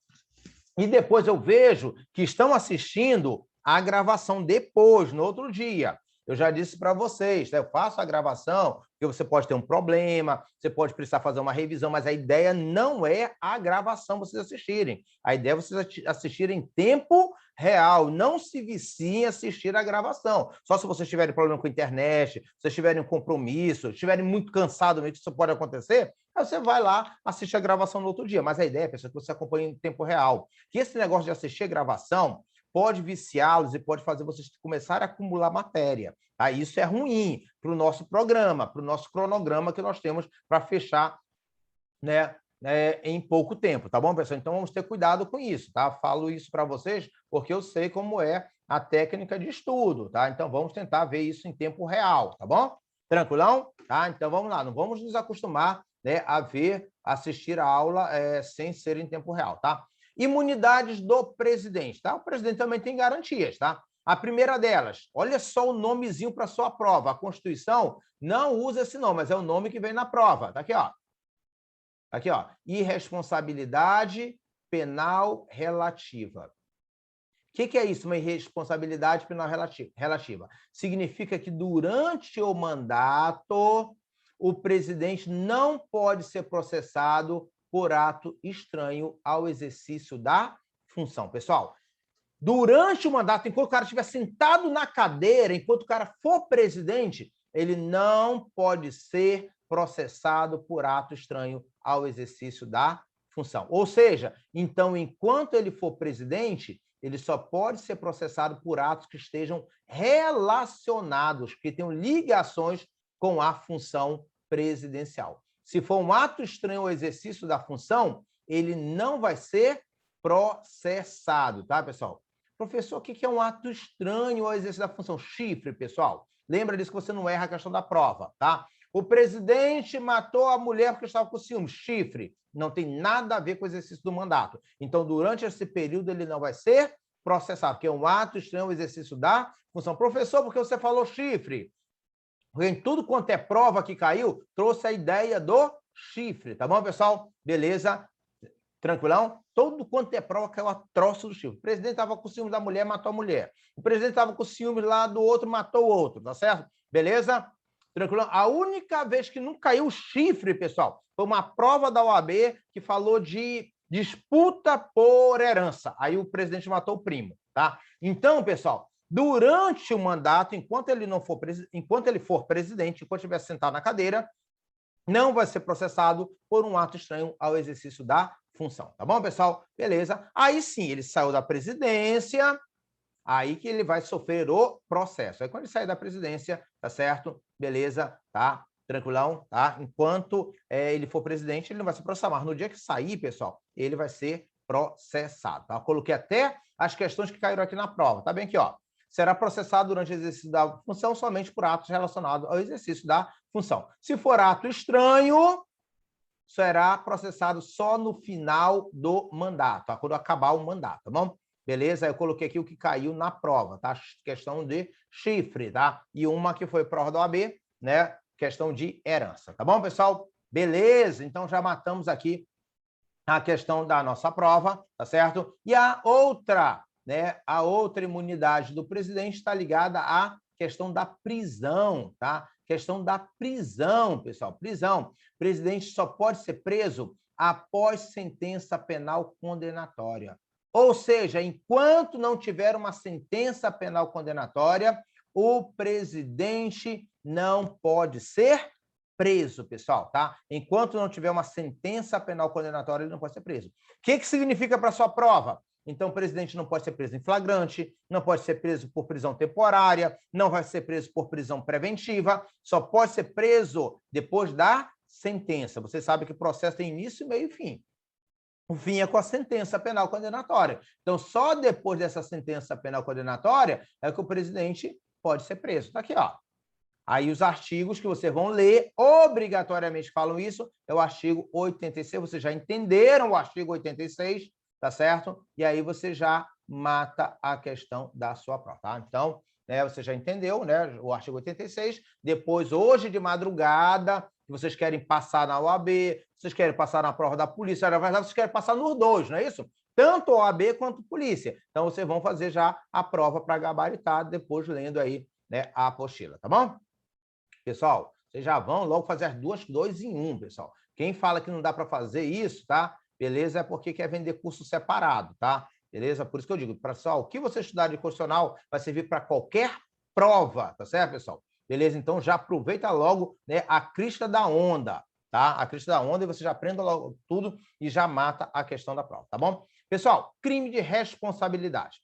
E depois eu vejo que estão assistindo a gravação depois, no outro dia. Eu já disse para vocês, né? Eu faço a gravação, porque você pode ter um problema, você pode precisar fazer uma revisão, mas a ideia não é a gravação vocês assistirem. A ideia é vocês assistirem em tempo real, não se viciem em assistir a gravação. Só se vocês tiverem problema com a internet, se vocês tiverem um compromisso, estiverem muito cansados, que isso pode acontecer, aí você vai lá, assiste a gravação no outro dia. Mas a ideia, pessoal, é que você acompanhe em tempo real. Que esse negócio de assistir a gravação pode viciá-los e pode fazer vocês começarem a acumular matéria. Tá? Isso é ruim para o nosso programa, para o nosso cronograma que nós temos para fechar, né, em pouco tempo, tá bom, pessoal? Então, vamos ter cuidado com isso, tá? Falo isso para vocês porque eu sei como é a técnica de estudo, tá? Então, vamos tentar ver isso em tempo real, tá bom? Tranquilão? Tá? Então, vamos lá. Não vamos nos acostumar, né, a assistir a aula sem ser em tempo real, tá? Imunidades do presidente, tá? O presidente também tem garantias, tá? A primeira delas, olha só o nomezinho para sua prova. A Constituição não usa esse nome, mas é o nome que vem na prova. Tá aqui, ó. Aqui, ó. Irresponsabilidade penal relativa. O que é isso, uma irresponsabilidade penal relativa? Significa que durante o mandato, o presidente não pode ser processado por ato estranho ao exercício da função. Pessoal, durante o mandato, enquanto o cara estiver sentado na cadeira, enquanto o cara for presidente, ele não pode ser processado por ato estranho ao exercício da função. Ou seja, então, enquanto ele for presidente, ele só pode ser processado por atos que estejam relacionados, que tenham ligações com a função presidencial. Se for um ato estranho ao exercício da função, ele não vai ser processado, tá, pessoal? Professor, o que é um ato estranho ao exercício da função? Chifre, pessoal. Lembra disso que você não erra a questão da prova, tá? O presidente matou a mulher porque estava com ciúmes. Chifre. Não tem nada a ver com o exercício do mandato. Então, durante esse período, ele não vai ser processado, porque é um ato estranho ao exercício da função. Professor, porque você falou chifre? Porque em tudo quanto é prova que caiu, trouxe a ideia do chifre, tá bom, pessoal? Beleza? Tranquilão? Todo quanto é prova caiu a troço do chifre. O presidente estava com ciúmes da mulher, matou a mulher. O presidente estava com ciúmes lá do outro, matou o outro, tá certo? Beleza? Tranquilão? A única vez que não caiu o chifre, pessoal, foi uma prova da OAB que falou de Disputa por herança. Aí o presidente matou o primo, tá? Então, pessoal, durante o mandato, enquanto ele for presidente, enquanto estiver sentado na cadeira, não vai ser processado por um ato estranho ao exercício da função. Tá bom, pessoal? Beleza. Aí sim, ele saiu da presidência, aí que ele vai sofrer o processo. Aí quando ele sair da presidência, tá certo? Beleza, tá? Tranquilão, tá? Enquanto ele for presidente, ele não vai ser processado. Mas no dia que sair, pessoal, ele vai ser processado, tá? Eu coloquei até as questões que caíram aqui na prova. Tá bem aqui, ó. Será processado durante o exercício da função somente por atos relacionados ao exercício da função. Se for ato estranho, será processado só no final do mandato, tá? Quando acabar o mandato, tá bom? Beleza? Eu coloquei aqui o que caiu na prova, tá? Questão de chifre, tá? E uma que foi prova da OAB, né? Questão de herança, tá bom, pessoal? Beleza? Então já matamos aqui a questão da nossa prova, tá certo? E a outra, né? A outra imunidade do presidente está ligada à questão da prisão, tá? Questão da prisão, pessoal. Prisão. O presidente só pode ser preso após sentença penal condenatória. Ou seja, enquanto não tiver uma sentença penal condenatória, o presidente não pode ser preso, pessoal, tá? Enquanto não tiver uma sentença penal condenatória, ele não pode ser preso. O que significa para sua prova? Então, o presidente não pode ser preso em flagrante, não pode ser preso por prisão temporária, não vai ser preso por prisão preventiva, só pode ser preso depois da sentença. Você sabe que o processo tem início, meio e fim. O fim é com a sentença penal condenatória. Então, só depois dessa sentença penal condenatória é que o presidente pode ser preso. Está aqui, ó. Aí os artigos que vocês vão ler, obrigatoriamente falam isso, é o artigo 86. Vocês já entenderam o artigo 86, tá certo? E aí você já mata a questão da sua prova, tá? Então, né, você já entendeu, né, o artigo 86. Depois, hoje de madrugada, vocês querem passar na OAB, vocês querem passar na prova da polícia, na verdade, vocês querem passar nos dois, não é isso? Tanto OAB quanto polícia. Então, vocês vão fazer já a prova para gabaritar, depois lendo aí, né, a apostila, tá bom? Pessoal, vocês já vão logo fazer as duas, 2 em 1, pessoal. Quem fala que não dá para fazer isso, tá? Beleza? É porque quer vender curso separado, tá? Beleza? Por isso que eu digo, pessoal, o que você estudar de constitucional vai servir para qualquer prova, tá certo, pessoal? Beleza? Então já aproveita logo, né, a crista da onda, tá? A crista da onda e você já aprenda logo tudo e já mata a questão da prova, tá bom? Pessoal, crime de responsabilidade.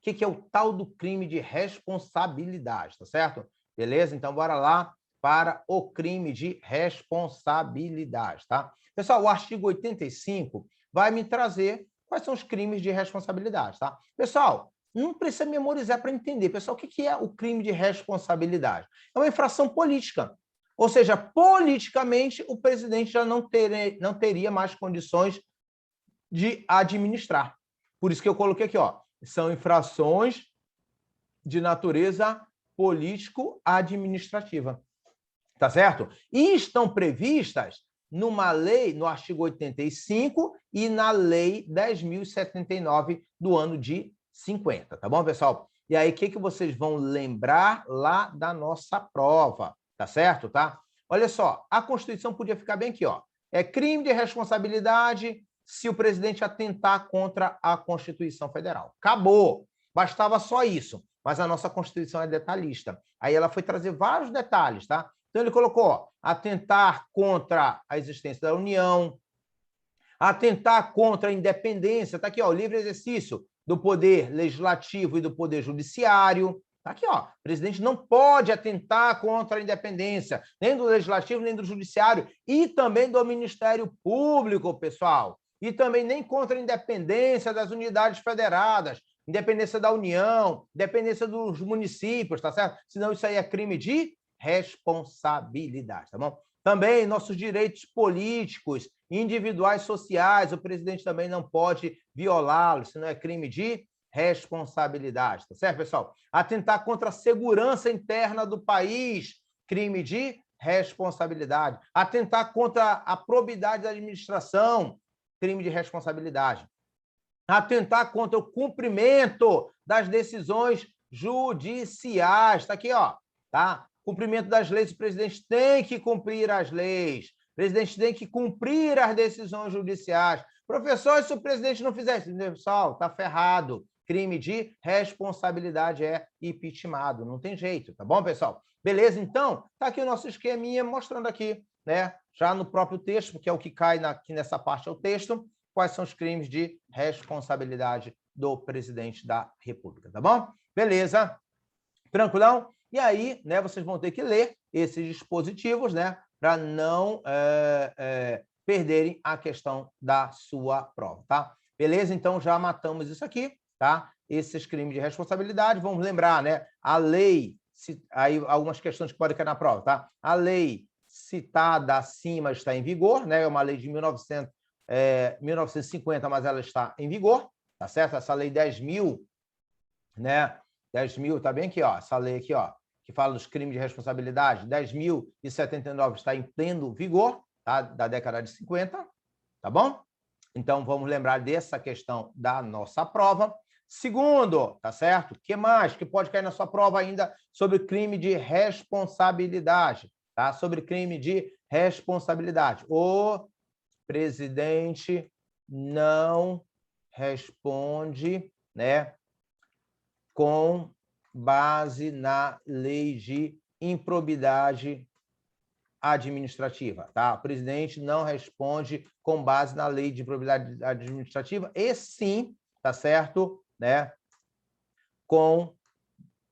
O que é o tal do crime de responsabilidade, tá certo? Beleza? Então, bora lá para o crime de responsabilidade, tá? Pessoal, o artigo 85 vai me trazer quais são os crimes de responsabilidade, tá? Pessoal, não precisa memorizar para entender. Pessoal, o que é o crime de responsabilidade? É uma infração política. Ou seja, politicamente, o presidente já não teria mais condições de administrar. Por isso que eu coloquei aqui, ó, são infrações de natureza político-administrativa. Tá certo? E estão previstas numa lei, no artigo 85 e na lei 10.079 do ano de 50. Tá bom, pessoal? E aí, o que vocês vão lembrar lá da nossa prova? Tá certo, tá? Olha só, a Constituição podia ficar bem aqui, ó. É crime de responsabilidade se o presidente atentar contra a Constituição Federal. Acabou. Bastava só isso. Mas a nossa Constituição é detalhista. Aí ela foi trazer vários detalhes, tá? Então ele colocou, ó, atentar contra a existência da União, atentar contra a independência, tá aqui, ó, o livre exercício do poder legislativo e do poder judiciário. Tá aqui, ó, o presidente não pode atentar contra a independência, nem do legislativo, nem do judiciário, e também do Ministério Público, pessoal. E também nem contra a independência das unidades federadas, independência da União, independência dos municípios, tá certo? Senão isso aí é crime de responsabilidade, tá bom? Também nossos direitos políticos, individuais, sociais, o presidente também não pode violá-los, senão é crime de responsabilidade, tá certo, pessoal? Atentar contra a segurança interna do país, crime de responsabilidade. Atentar contra a probidade da administração, crime de responsabilidade. Atentar contra o cumprimento das decisões judiciais. Está aqui, ó, tá? Cumprimento das leis, o presidente tem que cumprir as leis. O presidente tem que cumprir as decisões judiciais. Professor, se o presidente não fizer isso, pessoal, está ferrado. Crime de responsabilidade é impeachmentado, não tem jeito, tá bom, pessoal? Beleza? Então, tá aqui o nosso esqueminha mostrando aqui, né, já no próprio texto, que é o que cai aqui nessa parte é o texto, quais são os crimes de responsabilidade do presidente da República, tá bom? Beleza? Tranquilão? E aí, né, vocês vão ter que ler esses dispositivos, né, para não perderem a questão da sua prova, tá? Beleza? Então, já matamos isso aqui, tá? Esses crimes de responsabilidade, vamos lembrar, né? A lei, aí algumas questões que podem cair na prova, tá? A lei citada acima está em vigor, né? É uma lei de 1950, mas ela está em vigor, tá certo? Essa lei 10.000, né? 10.000, tá bem aqui, ó, essa lei aqui, ó, que fala dos crimes de responsabilidade, 10.079 está em pleno vigor, tá? Da década de 50, tá bom? Então, vamos lembrar dessa questão da nossa prova. Segundo, tá certo? O que mais que pode cair na sua prova ainda sobre crime de responsabilidade, tá? Sobre crime de responsabilidade. O presidente não responde, né, com base na lei de improbidade administrativa, tá? O presidente não responde com base na lei de improbidade administrativa e sim, tá certo, né? Com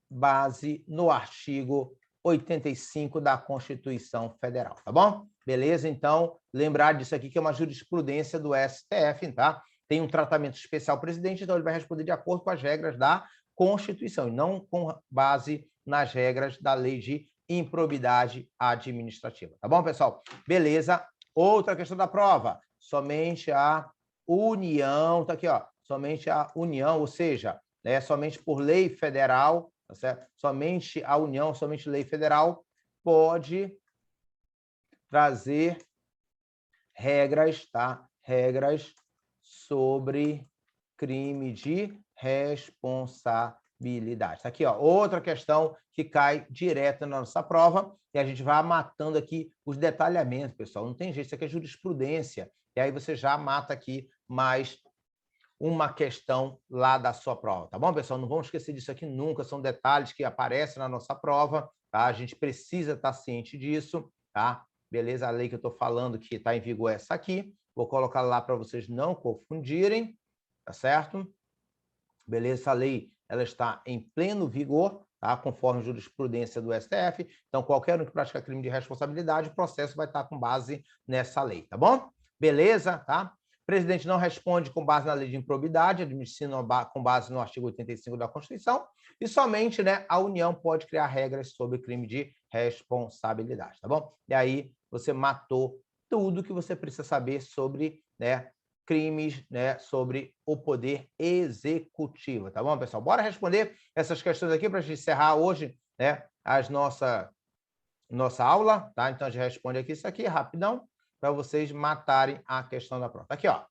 base no artigo 85 da Constituição Federal, tá bom? Beleza? Então, lembrar disso aqui que é uma jurisprudência do STF, tá? Tem um tratamento especial ao presidente, então ele vai responder de acordo com as regras da Constituição, e não com base nas regras da lei de improbidade administrativa. Tá bom, pessoal? Beleza. Outra questão da prova. Somente a União, tá aqui, ó. Somente a União, ou seja, né, somente por lei federal, tá certo? Somente a União, somente lei federal pode trazer regras, tá? Regras sobre crime de responsabilidade. Tá aqui, ó, outra questão que cai direto na nossa prova, e a gente vai matando aqui os detalhamentos, pessoal. Não tem jeito, isso aqui é jurisprudência. E aí você já mata aqui mais uma questão lá da sua prova, tá bom, pessoal? Não vamos esquecer disso aqui nunca, são detalhes que aparecem na nossa prova, tá? A gente precisa estar ciente disso, tá? Beleza? A lei que eu estou falando que está em vigor é essa aqui. Vou colocar lá para vocês não confundirem, tá certo? Beleza? Essa lei ela está em pleno vigor, tá? Conforme a jurisprudência do STF. Então, qualquer um que pratica crime de responsabilidade, o processo vai estar com base nessa lei, tá bom? Beleza? Tá? O presidente não responde com base na lei de improbidade, administra com base no artigo 85 da Constituição, e somente, né, a União pode criar regras sobre crime de responsabilidade, tá bom? E aí você matou tudo que você precisa saber sobre, né, crimes, né, sobre o poder executivo, tá bom, pessoal? Bora responder essas questões aqui para a gente encerrar hoje, né, nossa aula, tá? Então a gente responde aqui isso aqui rapidão para vocês matarem a questão da prova. Aqui, ó.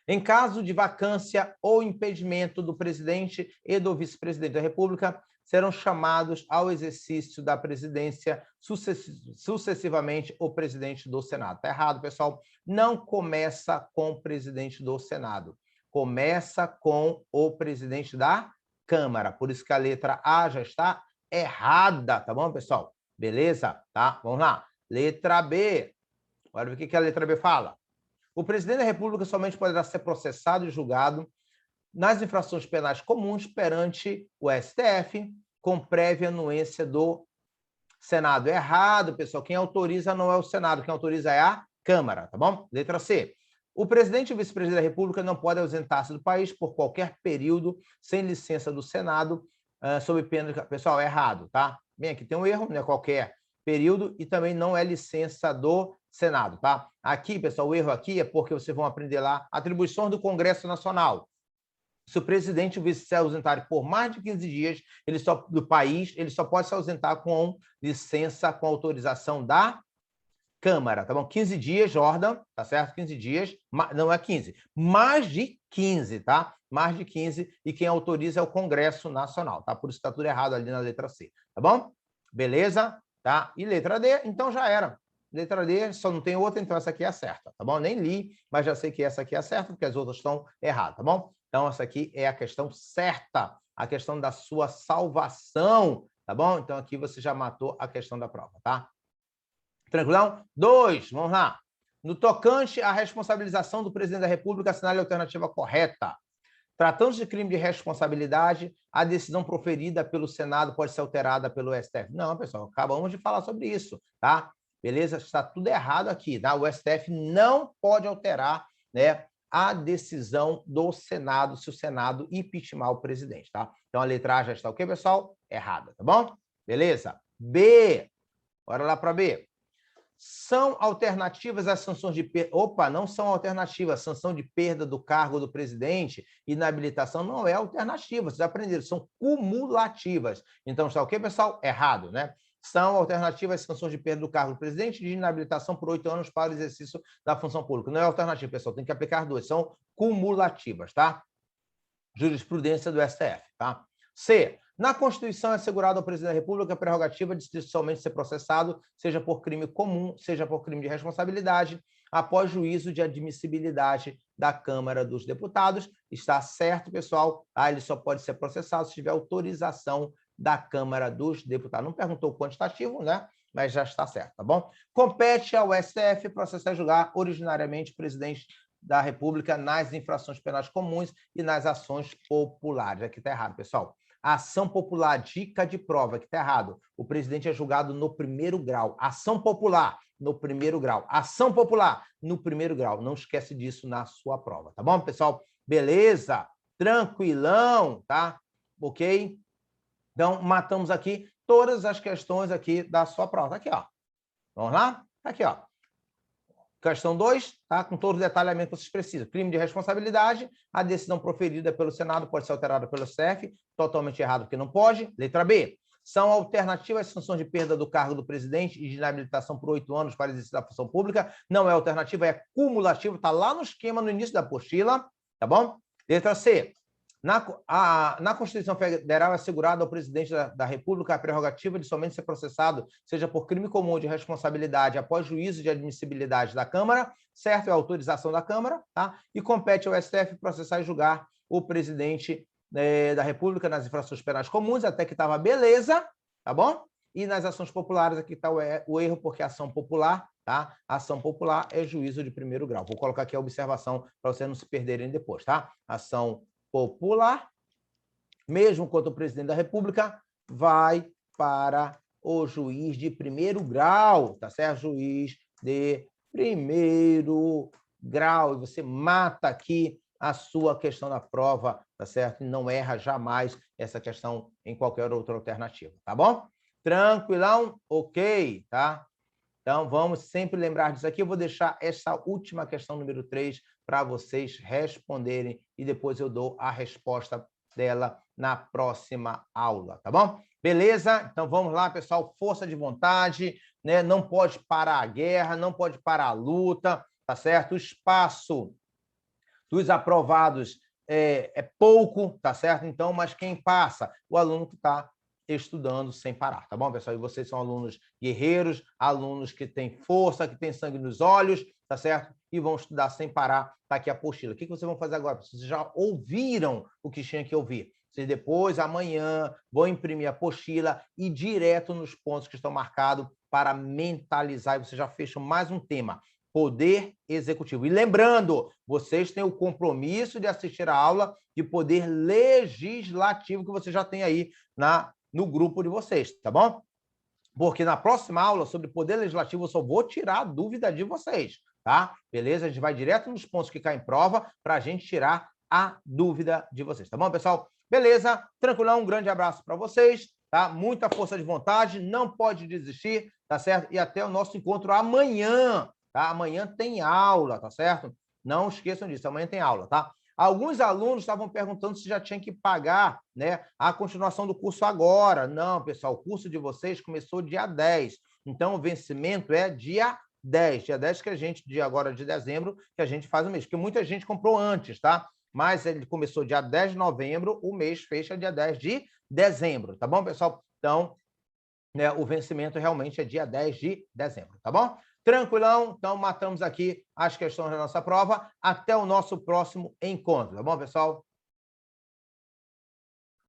Em caso de vacância ou impedimento do presidente e do vice-presidente da República, serão chamados ao exercício da presidência sucessivamente o presidente do Senado. Está errado, pessoal. Não começa com o presidente do Senado. Começa com o presidente da Câmara. Por isso que a letra A já está errada, tá bom, pessoal? Beleza? Tá? Vamos lá. Letra B. Olha o que a letra B fala. O presidente da República somente poderá ser processado e julgado nas infrações penais comuns perante o STF, com prévia anuência do Senado. É errado, pessoal. Quem autoriza não é o Senado, quem autoriza é a Câmara, tá bom? Letra C. O presidente e o vice-presidente da República não podem ausentar-se do país por qualquer período sem licença do Senado, sob pena de... Pessoal, é errado, tá? Bem, aqui tem um erro, não é qualquer período, e também não é licença do Senado, tá? Aqui, pessoal, o erro aqui é porque vocês vão aprender lá atribuições do Congresso Nacional. Se o presidente e o vice se ausentarem por mais de 15 dias do país, ele só pode se ausentar com licença, com autorização da Câmara, tá bom? 15 dias, Jordan, tá certo? 15 dias, não é 15, mais de 15, tá? Mais de 15, e quem autoriza é o Congresso Nacional, tá? Por isso está tudo errado ali na letra C, tá bom? Beleza? Tá? E letra D, então já era. Letra D, só não tem outra, então essa aqui é a certa, tá bom? Nem li, mas já sei que essa aqui é a certa, porque as outras estão erradas, tá bom? Então, essa aqui é a questão certa, a questão da sua salvação, tá bom? Então, aqui você já matou a questão da prova, tá? Tranquilão? 2, vamos lá. No tocante à responsabilização do presidente da República, assinale a alternativa correta. Tratando-se de crime de responsabilidade, a decisão proferida pelo Senado pode ser alterada pelo STF. Não, pessoal, acabamos de falar sobre isso, tá? Beleza? Está tudo errado aqui, tá? O STF não pode alterar, né, a decisão do Senado, se o Senado impeachment o presidente, tá? Então, a letra A já está o quê, pessoal? Errada, tá bom? Beleza? B. Bora lá para B. São alternativas às sanções de perda... Opa, não são alternativas. Sanção de perda do cargo do presidente, inabilitação não é alternativa. Vocês aprenderam, são cumulativas. Então, está o quê, pessoal? Errado, né? São alternativas às sanções de perda do cargo do presidente de inabilitação por 8 anos para o exercício da função pública. Não é alternativa, pessoal. Tem que aplicar duas. São cumulativas, tá? Jurisprudência do STF, tá? C. Na Constituição é assegurado ao presidente da República a prerrogativa de somente ser processado, seja por crime comum, seja por crime de responsabilidade, após juízo de admissibilidade da Câmara dos Deputados. Está certo, pessoal? Ele só pode ser processado se tiver autorização da Câmara dos Deputados. Não perguntou o quantitativo, né? Mas já está certo, tá bom? Compete ao STF processar e julgar originariamente o presidente da República nas infrações penais comuns e nas ações populares. Aqui está errado, pessoal. Ação popular, dica de prova, que está errado. O presidente é julgado no primeiro grau. Ação popular, no primeiro grau. Ação popular, no primeiro grau. Não esquece disso na sua prova, tá bom, pessoal? Beleza? Tranquilão, tá? Ok? Então, matamos aqui todas as questões aqui da sua prova. Tá aqui, ó. Vamos lá? Tá aqui, ó. Questão 2, tá? Com todo o detalhamento que vocês precisam. Crime de responsabilidade, a decisão proferida pelo Senado pode ser alterada pelo STF, totalmente errado porque não pode. Letra B, são alternativas às sanções de perda do cargo do presidente e de inabilitação por 8 anos para exercício da função pública. Não é alternativa, é cumulativo, está lá no esquema, no início da apostila, tá bom? Letra C, na Constituição Federal é assegurado ao presidente da República a prerrogativa de somente ser processado, seja por crime comum de responsabilidade, após juízo de admissibilidade da Câmara, certo? É a autorização da Câmara, tá? E compete ao STF processar e julgar o presidente da República nas infrações penais comuns, até que estava beleza, tá bom? E nas ações populares, aqui está o erro, porque ação popular, tá? Ação popular é juízo de primeiro grau. Vou colocar aqui a observação para vocês não se perderem depois, tá? Ação popular, mesmo quando o presidente da República vai para o juiz de primeiro grau, tá certo? Juiz de primeiro grau. E você mata aqui a sua questão da prova, tá certo? E não erra jamais essa questão em qualquer outra alternativa, tá bom? Tranquilão? Ok, tá? Então, vamos sempre lembrar disso aqui. Eu vou deixar essa última questão, número 3, para vocês responderem e depois eu dou a resposta dela na próxima aula, tá bom? Beleza? Então, vamos lá, pessoal. Força de vontade, né? Não pode parar a guerra, não pode parar a luta, tá certo? O espaço dos aprovados é pouco, tá certo? Então, mas quem passa? O aluno que está estudando sem parar, tá bom, pessoal? E vocês são alunos guerreiros, alunos que têm força, que têm sangue nos olhos, tá certo? E vão estudar sem parar. Tá aqui a apostila. O que vocês vão fazer agora? Vocês já ouviram o que tinha que ouvir. Vocês depois, amanhã, vão imprimir a apostila e direto nos pontos que estão marcados para mentalizar. E vocês já fecham mais um tema. Poder executivo. E lembrando, vocês têm o compromisso de assistir a aula de poder legislativo que você já tem aí no grupo de vocês, tá bom? Porque na próxima aula sobre poder legislativo eu só vou tirar a dúvida de vocês, tá? Beleza? A gente vai direto nos pontos que caem em prova para a gente tirar a dúvida de vocês, tá bom, pessoal? Beleza? Tranquilão, um grande abraço para vocês, tá? Muita força de vontade, não pode desistir, tá certo? E até o nosso encontro amanhã, tá? Amanhã tem aula, tá certo? Não esqueçam disso, amanhã tem aula, tá? Alguns alunos estavam perguntando se já tinha que pagar, né, a continuação do curso agora. Não, pessoal, o curso de vocês começou dia 10. Então, o vencimento é dia 10. Dia 10 que a gente, dia agora de dezembro, que a gente faz o mês. Porque muita gente comprou antes, tá? Mas ele começou dia 10 de novembro, o mês fecha dia 10 de dezembro, tá bom, pessoal? Então, né, o vencimento realmente é dia 10 de dezembro, tá bom? Tranquilão? Então, matamos aqui as questões da nossa prova. Até o nosso próximo encontro, tá bom, pessoal?